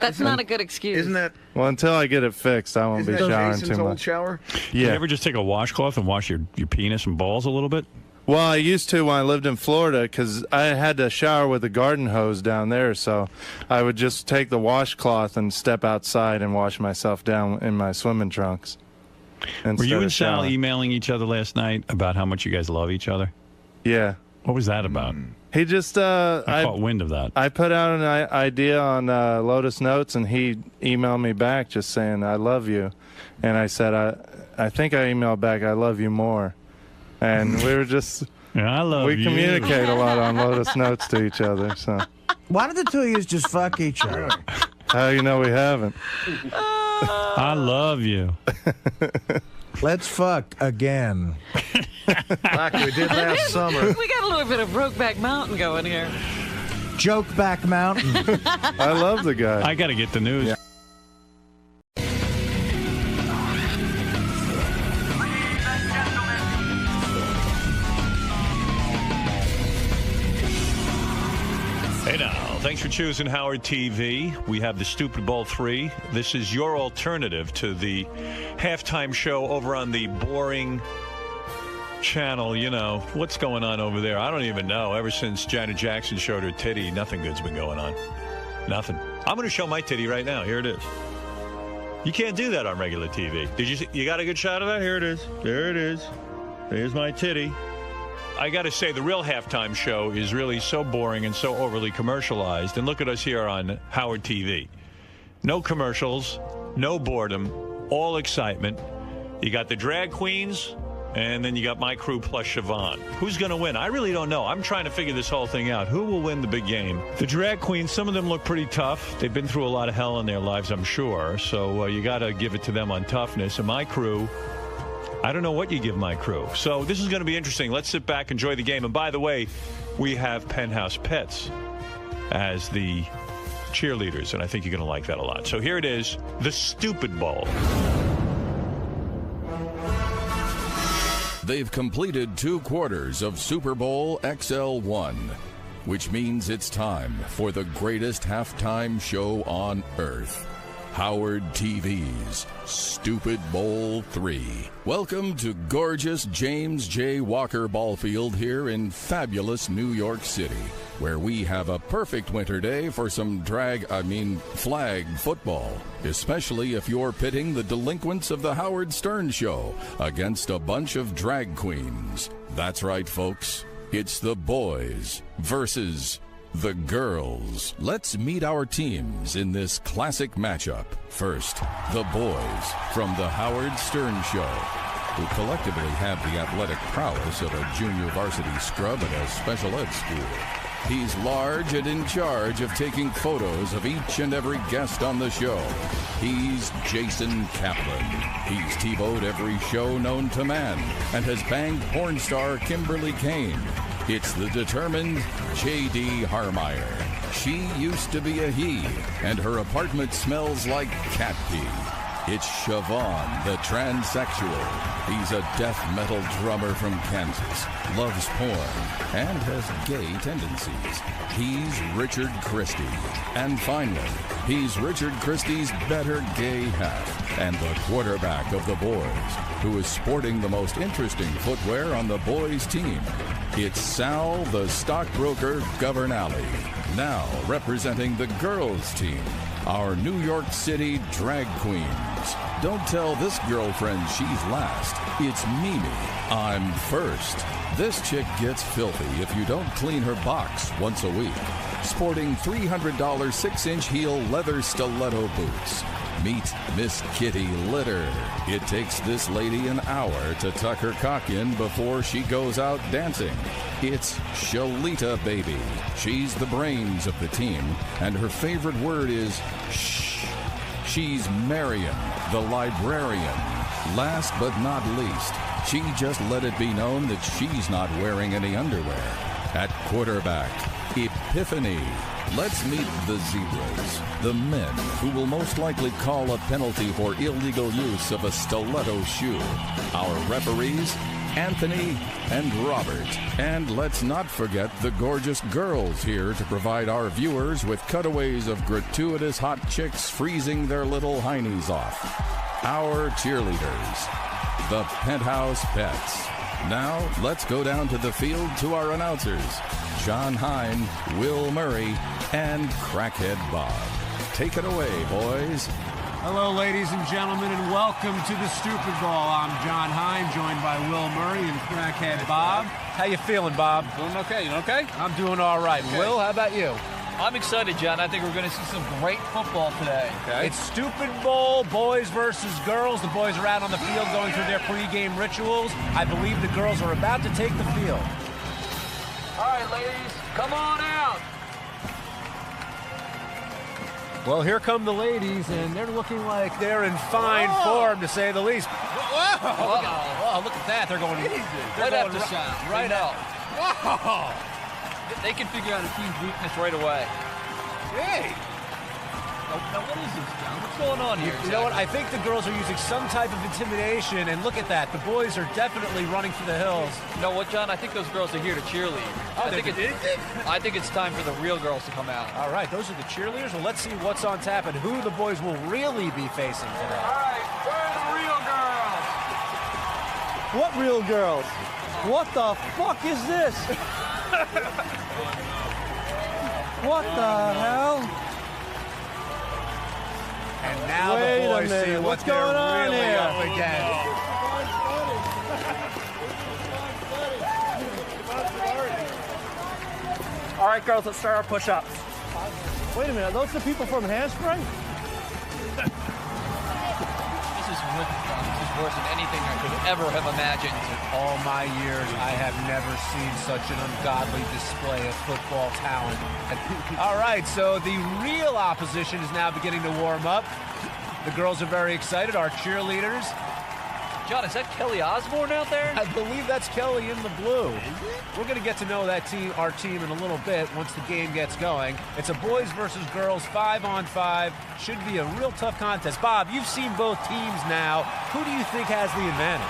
That's not a good excuse.
Isn't that?
Well, until I get it fixed, I won't be showering too
old
much.
shower?
You
Yeah.
ever just take a washcloth and wash your penis and balls a little bit?
Well, I used to when I lived in Florida because I had to shower with a garden hose down there. So I would just take the washcloth and step outside and wash myself down in my swimming trunks.
Were you
instead
and
of
Sal
showering.
emailing each other last night about how much you guys love each other?
Yeah.
What was that about?
He just,
I caught wind of that.
I put out an idea on Lotus Notes, and he emailed me back just saying, I love you. And I said, I think I emailed back, I love you more. And we were just,
I love
we
you.
communicate a lot on Lotus Notes to each other. So
Why don't the two of you just fuck each other?
how do you know we haven't?
I love you.
Let's fuck again.
Like we did last summer.
We got a little bit of Brokeback Mountain going here.
Jokeback Mountain.
I love the guy.
I got to get the news. Thanks for choosing Howard TV. We have the Stupid Bowl 3. This is your alternative to the halftime show over on the boring channel. You know, what's going on over there? I don't even know. Ever since Janet Jackson showed her titty, nothing good's been going on. Nothing. I'm going to show my titty right now. Here it is. You can't do that on regular TV. Did you see? You got a good shot of that? Here it is. There it is. There's my titty. I got to say, the real halftime show is really so boring and so overly commercialized. And look at us here on Howard TV. No commercials, no boredom, all excitement. You got the drag queens, and then you got my crew plus Siobhan. Who's going to win? I really don't know. I'm trying to figure this whole thing out. Who will win the big game? The drag queens, some of them look pretty tough. They've been through a lot of hell in their lives, I'm sure. So you got to give it to them on toughness. And my crew, I don't know what you give my crew. So this is going to be interesting. Let's sit back, enjoy the game. And by the way, we have Penthouse Pets as the cheerleaders, and I think you're going to like that a lot. So here it is, the Stupid Bowl.
They've completed 2 quarters of Super Bowl XL1, which means it's time for the greatest halftime show on earth. Howard TV's Stupid Bowl 3. Welcome to gorgeous James J. Walker Ballfield here in fabulous New York City, where we have a perfect winter day for some flag football, especially if you're pitting the delinquents of the Howard Stern Show against a bunch of drag queens. That's right, folks. It's the boys versus the girls. Let's meet our teams in this classic matchup. First, the boys from the Howard Stern Show, who collectively have the athletic prowess of a junior varsity scrub at a special ed school. He's large and in charge of taking photos of each and every guest on the show. He's Jason Kaplan. He's TiVo'd every show known to man and has banged porn star Kimberly Kane. It's the determined J.D. Harmeyer. She used to be a he, and her apartment smells like cat pee. It's Siobhan, the transsexual. He's a death metal drummer from Kansas, loves porn, and has gay tendencies. He's Richard Christie. And finally, he's Richard Christie's better gay half and the quarterback of the boys, who is sporting the most interesting footwear on the boys' team. It's Sal, the stockbroker Governale. Now representing the girls' team, our New York City drag queens. Don't tell this girlfriend she's last. It's Mimi. I'm first. This chick gets filthy if you don't clean her box once a week. Sporting $300 6-inch heel leather stiletto boots. Meet Miss Kitty Litter. It takes this lady an hour to tuck her cock in before she goes out dancing. It's Shalita Baby. She's the brains of the team, and her favorite word is shh. She's Marion, the librarian. Last but not least, she just let it be known that she's not wearing any underwear. At quarterback, Epiphany. Let's meet the Zebras, the men who will most likely call a penalty for illegal use of a stiletto shoe. Our referees, Anthony and Robert. And let's not forget the gorgeous girls here to provide our viewers with cutaways of gratuitous hot chicks freezing their little heinies off. Our cheerleaders, the Penthouse Pets. Now, let's go down to the field to our announcers, John Hine, Will Murray, and Crackhead Bob. Take it away, boys.
Hello, ladies and gentlemen, and welcome to the Stupid Bowl. I'm John Hine, joined by Will Murray and Crackhead Bob. How you feeling, Bob?
Doing okay. You okay?
I'm doing all right.
Okay.
Will, how about you?
I'm excited, John. I think we're going to see some great football today.
Okay. It's Stupid Bowl, boys versus girls. The boys are out on the field going through their pregame rituals. I believe the girls are about to take the field.
All right, ladies, come on out.
Well, here come the ladies, and they're looking like they're in fine form, to say the least.
Whoa, look at that. They're going right after shot. Right out.
Whoa!
They can figure out a team's weakness right away.
Hey!
Now, what is this, John? What's going on here?
You know what? I think the girls are using some type of intimidation, and look at that. The boys are definitely running for the hills.
You know what, John? I think those girls are here to cheerlead.
Oh,
I think it's time for the real girls to come out.
All right, those are the cheerleaders. Well, let's see what's on tap and who the boys will really be facing today.
All right, where are the real girls?
What real girls? What the fuck is this? What the hell?
And now
Wait
the boys
a minute.
see what
What's
they're
going on
really
here?
up against.
All right, girls, let's start our push-ups. Wait a minute, are those the people from Hairspray?
This is wicked, John. This is worse than anything I could ever have imagined.
All my years, I have never seen such an ungodly display of football talent. All right, so the real opposition is now beginning to warm up. The girls are very excited, our cheerleaders.
John, is that Kelly Osbourne out there?
I believe that's Kelly in the blue. We're going to get to know that team, our team, in a little bit once the game gets going. It's a boys versus girls 5-on-5. Should be a real tough contest. Bob, you've seen both teams now. Who do you think has the advantage?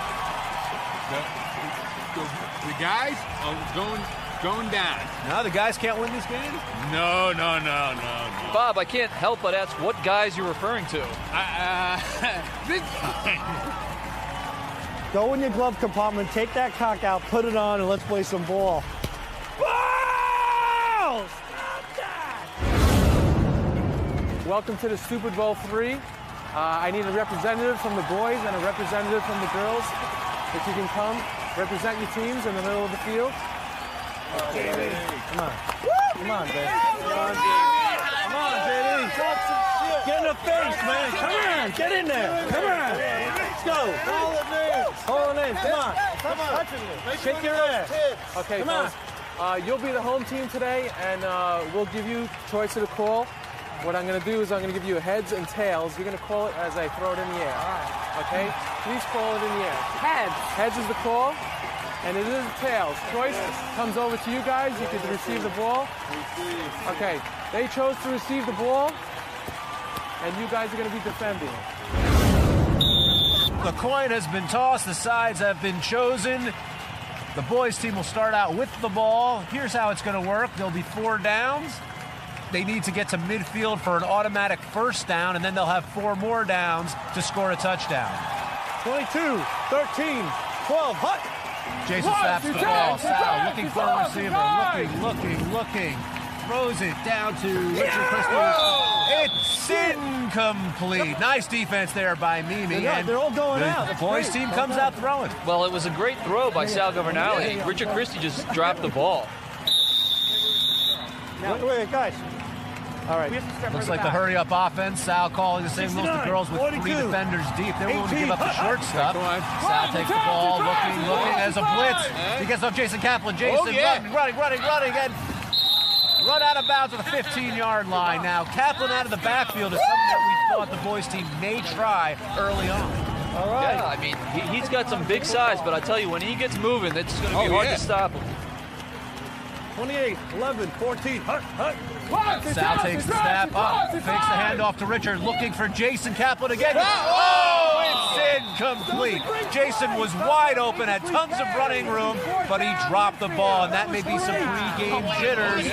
The guys are going down.
No, the guys can't win this game?
No.
Bob, I can't help but ask what guys you're referring to.
Go in your glove compartment, take that cock out, put it on, and let's play some ball. Balls! Welcome to the Super Bowl III. I need a representative from the boys and a representative from the girls. If you can come, represent your teams in the middle of the field. JD. Come on. Come on, baby. Come on, JD. Talk some shit. Get in the face, man. Come on. Get in there. Come on. Let's go. Hold it in. Come on. Come on. Shake your ass. Okay, come on. You'll be the home team today, and we'll give you choice of the call. What I'm going to do is I'm going to give you heads and tails. You're going to call it as I throw it in the air. Okay? Please call it in the air. Heads. Heads is the call, and it is tails. Choice comes over to you guys. You can receive the ball. Okay. They chose to receive the ball, and you guys are going to be defending.
The coin has been tossed. The sides have been chosen. The boys team will start out with the ball. Here's how it's going to work. There'll be 4 downs. They need to get to midfield for an automatic first down, and then they'll have 4 more downs to score a touchdown.
22, 13, 12, hut.
Jason snaps the ball. Sal looking for a receiver. Looking. Throws it down to Richard Christie. It's incomplete. Nice defense there by Mimi.
They're all going out.
The boys team comes out throwing.
Well, it was a great throw by Sal Governale. Richard Christie just dropped the ball.
Wait, guys. All right.
Looks like the hurry-up offense. Sal calling the signals. The girls with 3 defenders deep. They're willing to give up the short stuff. Sal takes the ball, looking as a blitz. He gets off Jason Kaplan. Jason running, and run out of bounds at the 15-yard line. Now, Kaplan out of the backfield is something that we thought the boys team may try early on.
All right.
Yeah, I mean, he's got some big size, but I tell you, when he gets moving, it's going to be hard to stop him.
28, 11, 14, hut.
Sal takes the snap up, fakes the handoff to Richard, looking for Jason Kaplan again. Oh, it's incomplete. Jason was wide open, had tons of running room, but he dropped the ball, and that may be some pre-game jitters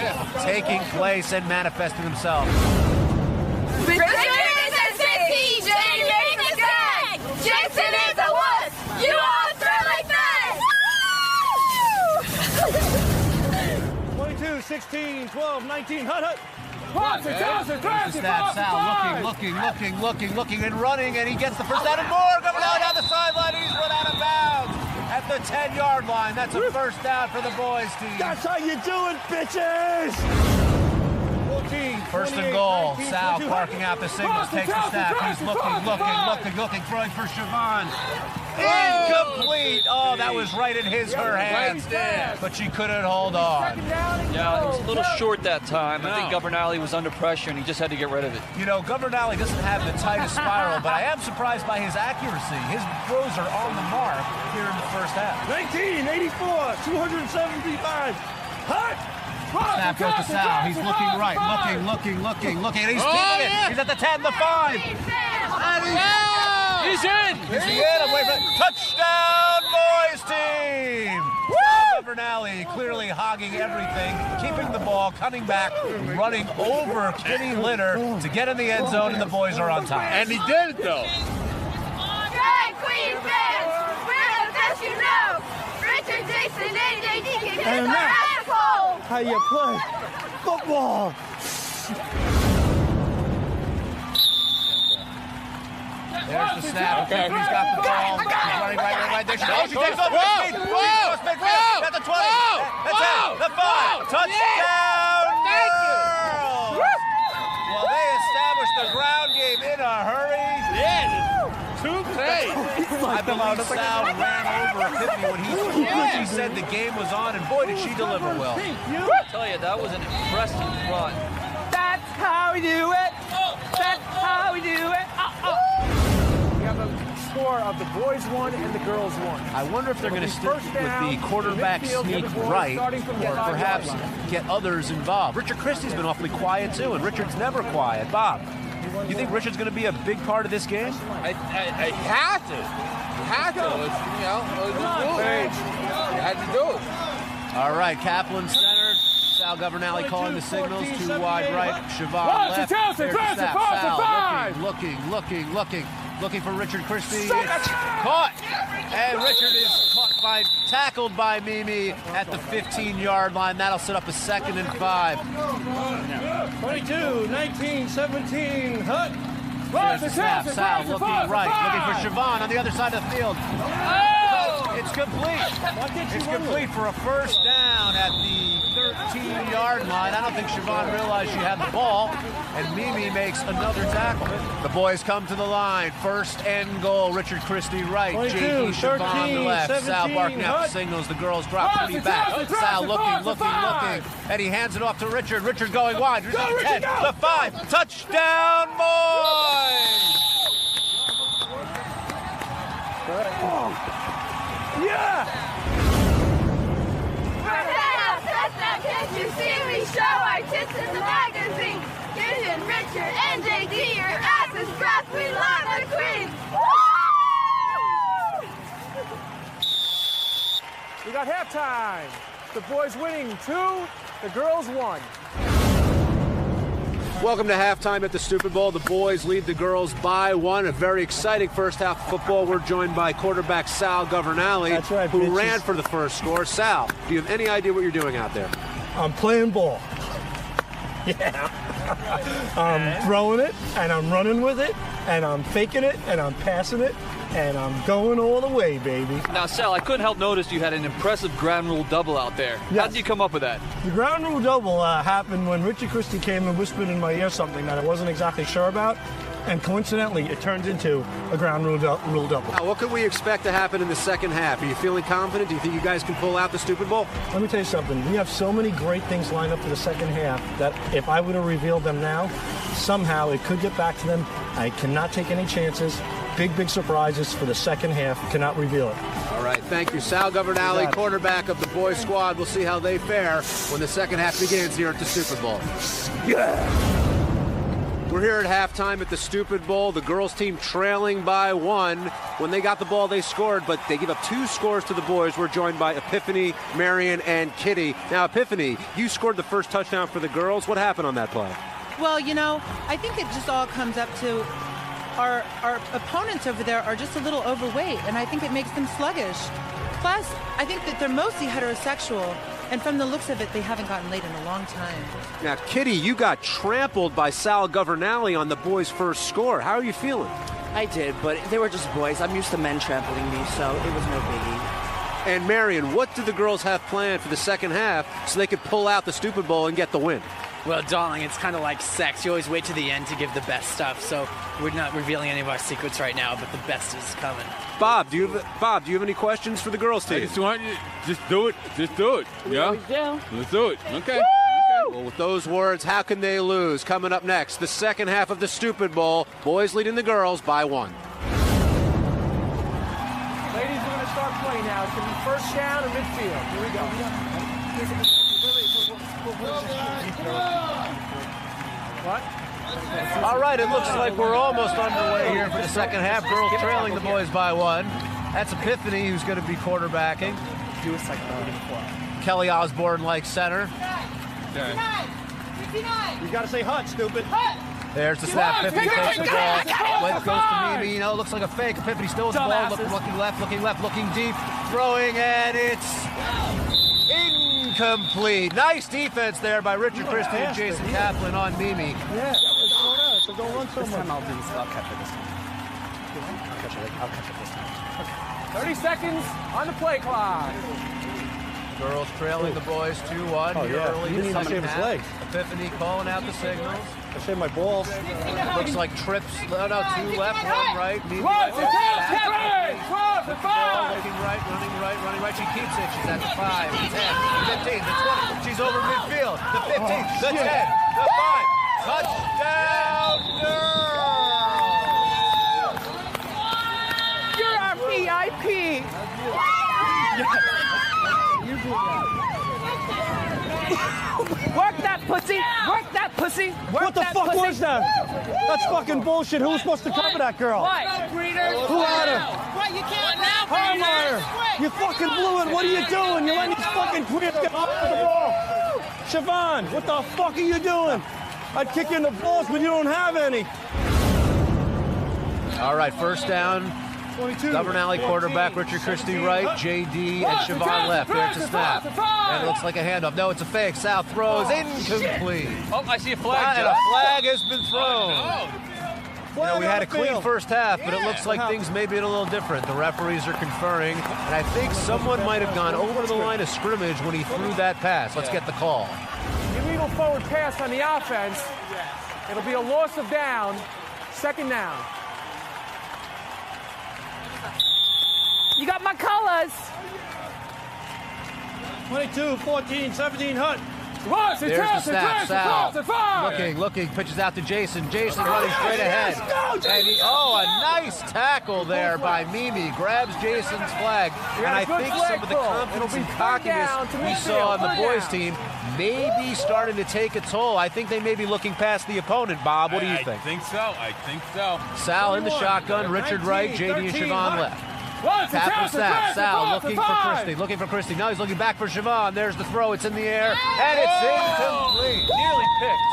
taking place and manifesting themselves.
Richard is a sissy, Jamie is a gag, Jason is a wuss, you all throw like that!
22, 16, 12, 19, hut.
Sal looking and running, and he gets the first down and more. Coming out down the sideline, he's run out of bounds at the 10-yard line. That's a first down for the boys team.
That's how you do it, bitches! 14,
First and goal. Sal barking out the signals, takes the snap. He's looking, throwing for Siobhan. Incomplete. Oh, that was right in her hands, but she couldn't hold on.
Yeah, it was a little short that time. I think Governale was under pressure, and he just had to get rid of it.
You know, Governale doesn't have the tightest spiral, but I am surprised by his accuracy. His throws are on the mark here in the first half.
19, 84, 275, hut.
Snap goes to Sal. He's looking right, looking. And he's keeping it. He's at the 10, the 5.
He's in.
Is he in? I'm waiting for it. Touchdown, boys team. Governale clearly hogging everything, keeping the ball, cutting back, running over Kitty Litter to get in the end zone, and the boys are on top.
And he did it, though.
Drag Queen fans, we're the best you know. Richard, Jason, and JD can hit our asshole.
How you play football?
There's the snap. Okay. He's got the ball. He's running right. There she goes. She takes off. At the 20. That's it. The 5. Touchdown.
Thank you.
Well, they established the ground game in a hurry.
Yeah. 2 plays.
I believe Sal ran over Epiphany when he said the game was on, and boy, did she deliver well.
I tell you, that was an impressive run.
That's how we do it. That's how we do it. We have a score of the boys 1 and the girls 1.
I wonder if they're going to stick with the quarterback sneak right, or perhaps get others involved. Richard Christie's been awfully quiet too, and Richard's never quiet. Bob, you think Richard's going to be a big part of this game?
I had to. You had to do it.
All right, Kaplan center. Sal Governale calling the signals. 2 wide right. Siobhan left. There's the snap. Sal looking for Richard Christie. It's caught. And Richard is tackled by Mimi at the 15-yard line. That'll set up a 2nd and 5.
22, 19, 17, Hut.
There's the snap. Sal looking right, looking for Siobhan on the other side of the field. It's complete. It's complete for a first down at the 13-yard line. I don't think Siobhan realized she had the ball, and Mimi makes another tackle. The boys come to the line. 1st and goal. Richard Christie right.
22,
JD Siobhan
13,
left.
17,
Sal barking out the signals. The girls drop pretty back. Sal looking. And he hands it off to Richard. Richard going wide. Richard 10, the 5. Touchdown, boys!
Yeah!
Can't you see we show our tits in the magazine? Gideon, Richard, and JD, your ass is breath. We love the Queen. Woo!
We got halftime. The boys winning 2, the girls 1.
Welcome to halftime at the Stupid Bowl. The boys lead the girls by 1. A very exciting first half of football. We're joined by quarterback Sal Governale, who ran for the first score. Sal, do you have any idea what you're doing out there?
I'm playing ball. Yeah. I'm throwing it, and I'm running with it, and I'm faking it, and I'm passing it, and I'm going all the way, baby.
Now, Sal, I couldn't help notice you had an impressive ground rule double out there. How did you come up with that?
The ground rule double happened when Richard Christie came and whispered in my ear something that I wasn't exactly sure about, and coincidentally, it turned into a ground rule double.
Now, what can we expect to happen in the second half? Are you feeling confident? Do you think you guys can pull out the Stupid Bowl?
Let me tell you something. We have so many great things lined up for the second half that if I would have revealed them now, somehow it could get back to them. I cannot take any chances. Big surprises for the second half. Cannot reveal it.
All right, thank you. Sal Governale, quarterback of the boys squad. We'll see how they fare when the second half begins here at the Stupid Bowl. Yeah! We're here at halftime at the Stupid Bowl. The girls team trailing by 1. When they got the ball, they scored, but they give up 2 scores to the boys. We're joined by Epiphany, Marion, and Kitty. Now, Epiphany, you scored the first touchdown for the girls. What happened on that play?
Well, you know, I think it just all comes up to our opponents over there are just a little overweight, and I think it makes them sluggish. Plus, I think that they're mostly heterosexual, and from the looks of it, they haven't gotten laid in a long time.
Now, Kitty, you got trampled by Sal Governale on the boys' first score. How are you feeling?
I did, but they were just boys. I'm used to men trampling me, so it was no biggie.
And Marion, what did the girls have planned for the second half so they could pull out the Stupid Bowl and get the win?
Well, darling, it's kind of like sex. You always wait to the end to give the best stuff, so we're not revealing any of our secrets right now, but the best is coming.
Bob, do you have any questions for the girls team?
I just want you just do it. Yeah? Let's do it. Okay.
Well, with those words, how can they lose? Coming up next, the second half of the Stupid Bowl. Boys leading the girls by 1.
Ladies, we're going to start playing now. It's going to be first down and midfield. Here we go. What?
All right, it looks like we're almost underway here for the second half. Girls trailing the boys by 1. That's Epiphany who's going to be quarterbacking. Kelly Osborne-like center.
You got to say hut, stupid.
There's the snap. Epiphany takes the ball. Goes to Mimi. You know, it looks like a fake. Epiphany still with the ball. Looking left, looking deep. Throwing, and it's incomplete. Nice defense there by Richard Christie and Jason Kaplan on Mimi.
Yeah, so don't run so much. This time I'll do this. I'll catch it this time. I'll catch it this time. Okay. 30 seconds on the play clock.
Girls trailing the boys 2-1 early in the second half.
Legs.
Epiphany calling out the signals.
I shaved my balls.
Looks like trips. No, 2 left, 1 right. Mimi
Looking
right. She keeps it. She's at the 5, the 10, the 15, the 20. She's over midfield. The 15, the 10, the 5. Touchdown, girls!
You're our VIP. Work that pussy! Work that pussy! What the fuck was that? That's fucking bullshit. Who was supposed to cover that girl?
What?
Who had her?
What? You can't now,
Homer! You fucking blew it. What are you doing? You're letting these fucking queers get off the ball. Siobhan, what the fuck are you doing? I'd kick you in the balls, but you don't have any.
All right, first down.
22.
Governor Alley quarterback, Richard Christie right, JD and Siobhan left. There's a snap. And it looks like a handoff. No, it's a fake. Sal throws incomplete.
Oh, I see a flag.
And a flag has been thrown. You know, we had a clean first half, but it looks like things may be a little different. The referees are conferring, and I think someone might have gone over the line of scrimmage when he threw that pass. Let's get the call.
Illegal forward pass on the offense. It'll be a loss of down. Second down. You got my colors. 22, 14, 17, Hut.
There's the snap. Sal looking, pitches out to Jason. Jason running straight ahead. And a nice tackle there by Mimi. Grabs Jason's flag. And I think some of the confidence and cockiness we saw on the boys' team may be starting to take a toll. I think they may be looking past the opponent, Bob. What do you think?
I think so.
Sal in the shotgun. Richard right. JD and Siobhan left. Tap and snap. Sal looking for Christie. Now he's looking back for Siobhan. There's the throw. It's in the air. And it's incomplete.
Nearly picked.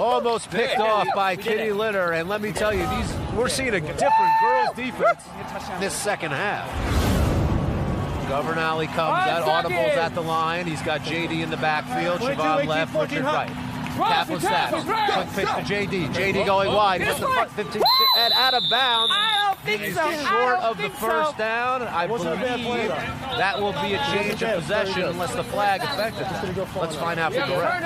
Almost picked off by Kitty Litter. And let me tell you, we're seeing a different girls' defense this second half. Governor Alley comes out. Audible's at the line. He's got JD in the backfield. Siobhan left. Richard right. Kaplan snaps. Quick pitch to JD. JD going wide. He hits the front 15 and out of bounds. He's short of the first down. I believe that will be a change of possession unless the flag affected that. Let's find out from the ref.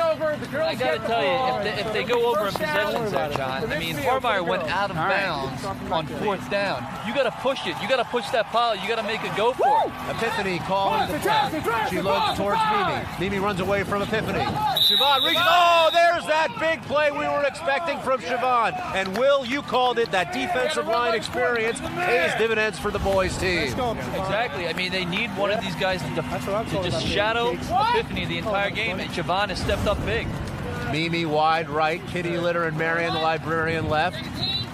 I got to tell you, if they go over in possessions there, John, I mean, Harmeyer went out of bounds on 4th down. You got to push it. You got to push that pile. You got to make it go for it.
Epiphany calling the play. She looks towards Mimi. Mimi runs away from Epiphany. Siobhan reaches. Oh, there's that big play we were expecting from Siobhan. And Will, you called it. That defensive line experience pays dividends for the boys' team.
Exactly. I mean, they need one of these guys to just shadow Epiphany the entire game, and Siobhan has stepped up big.
Mimi wide right, Kitty Litter and Marion the librarian left.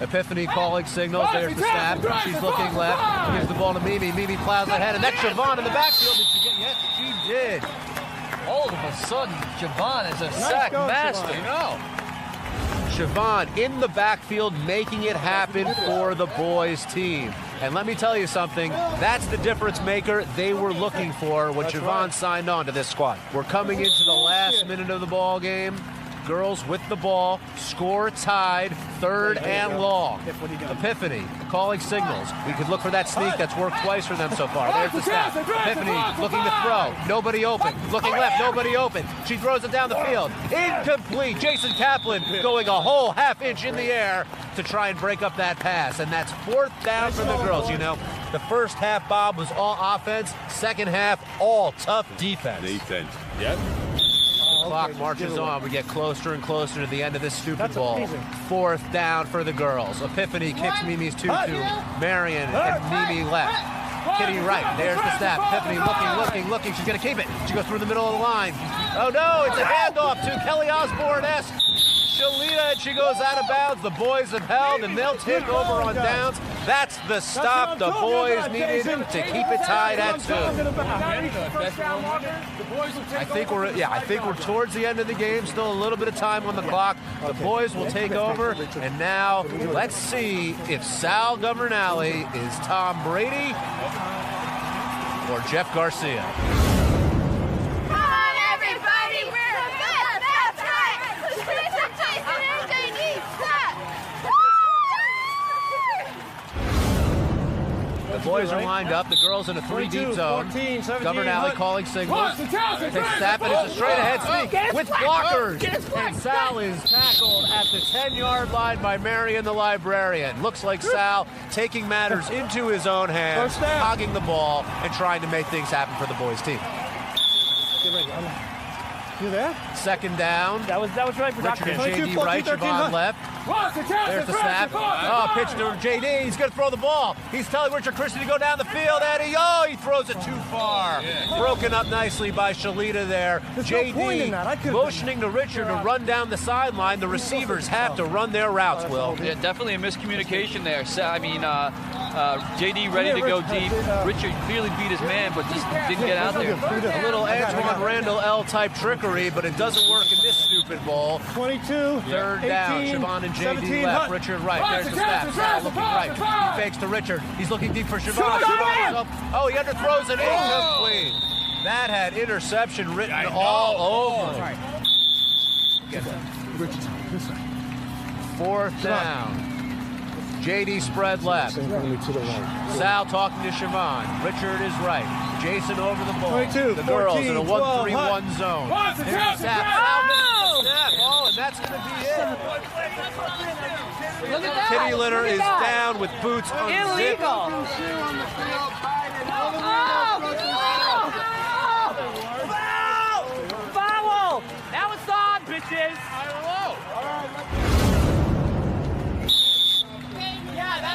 Epiphany calling signals. There's the snap. She's looking left. Gives the ball to Mimi. Mimi plows ahead, and that's Siobhan in the backfield. Did she get? Yes, she did.
All of a sudden, Siobhan is a sack master.
Siobhan in the backfield making it happen for the boys' team. And let me tell you something, that's the difference maker they were looking for when Siobhan signed on to this squad. We're coming into the last minute of the ball game. Girls with the ball, score tied, 3rd and long. Epiphany calling signals. We could look for that sneak that's worked twice for them so far. There's the snap. Epiphany looking to throw. Nobody open. Looking left, nobody open. She throws it down the field. Incomplete. Jason Kaplan going a whole half-inch in the air to try and break up that pass. And that's 4th down for the girls. You know, the first half, Bob, was all offense. Second half, all tough defense.
Yep.
Clock marches on. We get closer and closer to the end of this stupid ball. 4th down for the girls. Epiphany kicks Mimi's 2-2. Marion and Mimi left.
Kitty right. There's the snap. Tiffany looking. She's going to keep it. She goes through the middle of the line. Oh, no. It's a handoff to Kelly Osbourne-esque Shalita, and she goes out of bounds. The boys have held, and they'll take over on downs. That's the stop the boys needed to keep it tied at 2. I think we're towards the end of the game. Still a little bit of time on the clock. The boys will take over, and now let's see if Sal Governale is Tom Brady or Jeff Garcia. The boys are lined up. The girls in a 3-deep zone. Governale calling signals. Takes a snap, and it's a straight-ahead sneak with blockers. And Sal is tackled at the 10-yard line by Marion, the librarian. Looks like Sal taking matters into his own hands, hogging the ball, and trying to make things happen for the boys' team.
You there?
Second down.
That was right for
Richard and JD right, Siobhan left. There's the snap. Oh, pitch to JD. He's going to throw the ball. He's telling Richard Christie to go down the field, and he throws it too far. Broken up nicely by Shalita there. JD motioning to Richard to run down the sideline. The receivers have to run their routes, Will.
Yeah, definitely a miscommunication there. I mean, JD ready to go deep. Richard clearly beat his man, but just didn't get out there.
A little Antoine Randall L-type trickery, but it doesn't work in this stupid ball.
22.
Third down. Siobhan and JD left. Richard right. There's the snap. Sal looking right. He fakes to Richard. He's looking deep for Siobhan. Oh, he underthrows it. Incomplete. That had interception written all over. Fourth down. JD spread left. Sal talking to Siobhan. Richard is right. Jason over the ball.
22,
the girls
14,
in a 1-3-1 zone.
Sal
misses the snap. Oh, and that's going to be it.
Look at that.
Kitty litter is down with boots unzipped.
Illegal.
Foul! Now it's on, bitches.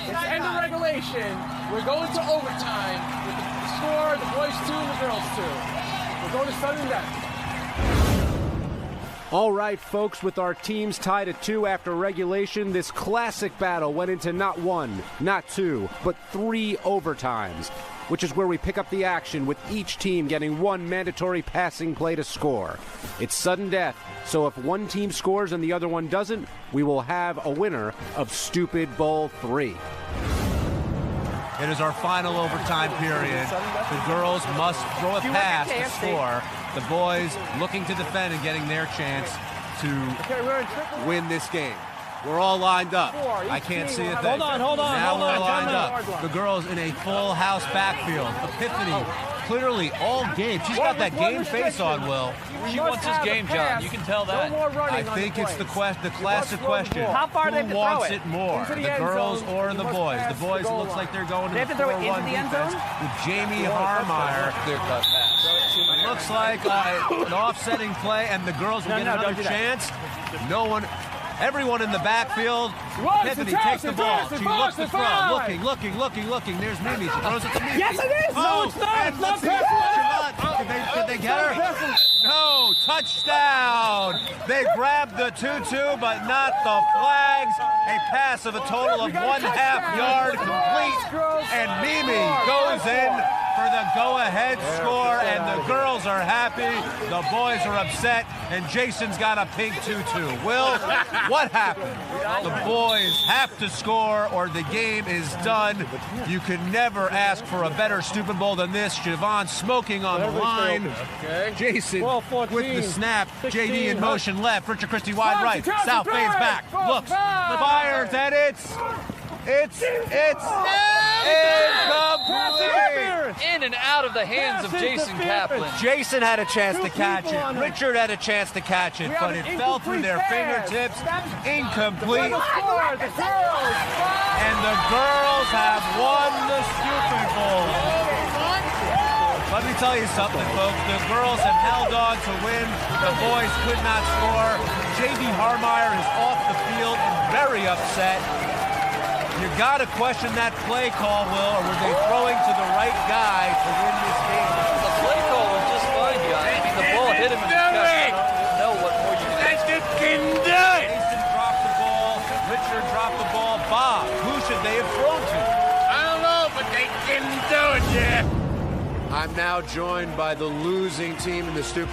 It's end of regulation. We're going to overtime with the score, the boys 2 and the girls 2. We're going to sudden death.
All right, folks, with our teams tied at 2 after regulation, this classic battle went into not 1, not 2, but 3 overtimes, which is where we pick up the action with each team getting 1 mandatory passing play to score. It's sudden death, so if one team scores and the other one doesn't, we will have a winner of Stupid Bowl 3. It is our final overtime period. The girls must throw a pass to score. The boys looking to defend and getting their chance to win this game. We're all lined up. I can't see a thing.
Hold on.
Now we're lined up. The girls in a full house backfield. Epiphany, clearly all game. She's got that game face on, Will.
She wants this game, John. You can tell that.
I think it's the classic question.
How far do they have to
Who wants
throw it?
it more,
Into
the
the end
girls
zone.
or the
You
boys?
must
The boys
pass the
looks
goal
like they're going
They
to
have
the
to throw it into
4-1
the end
defense
zone?
with Jamie Harmeyer.
Clear-cut pass.
It looks like an offsetting play, and the girls will get another chance. No one. Everyone in the backfield. Epiphany takes the ball. She looks to throw. Looking. There's Mimi. She throws it to Mimi.
Yes, it is. No, it's not.
And let's see. Did they get her? No. Touchdown. They grabbed the 2-2, but not the flags. A pass of a total of 1/2 yard complete. And Mimi goes in for the go-ahead score, and the girls are happy. The boys are upset, and Jason's got a pink tutu. Will, what happened? The boys have to score, or the game is done. You can never ask for a better Stupid Bowl than this. Siobhan smoking on the line. Jason with the snap. JD in motion left. Richard Christie wide right. Sal fades back. Looks, fires, and it's incomplete.
In and out of the hands of Jason Kaplan.
Jason had a chance to catch it. Richard had a chance to catch it, but it fell through their fingertips. Incomplete. And the girls have won the Stupid Bowl. Let me tell you something, folks. The girls have held on to win. The boys could not score. J.D. Harmeyer is off the field and very upset.
You got to question that play call, Will, or were they throwing to the right guy to win this game?
The play call was just fine, John. I mean, the ball hit him in the chest. I don't know what more you can do.
Jason dropped the ball. Richard dropped the ball. Bob, who should they have thrown to?
I don't know, but they didn't do it yet. I'm now joined by the losing team in the Stupid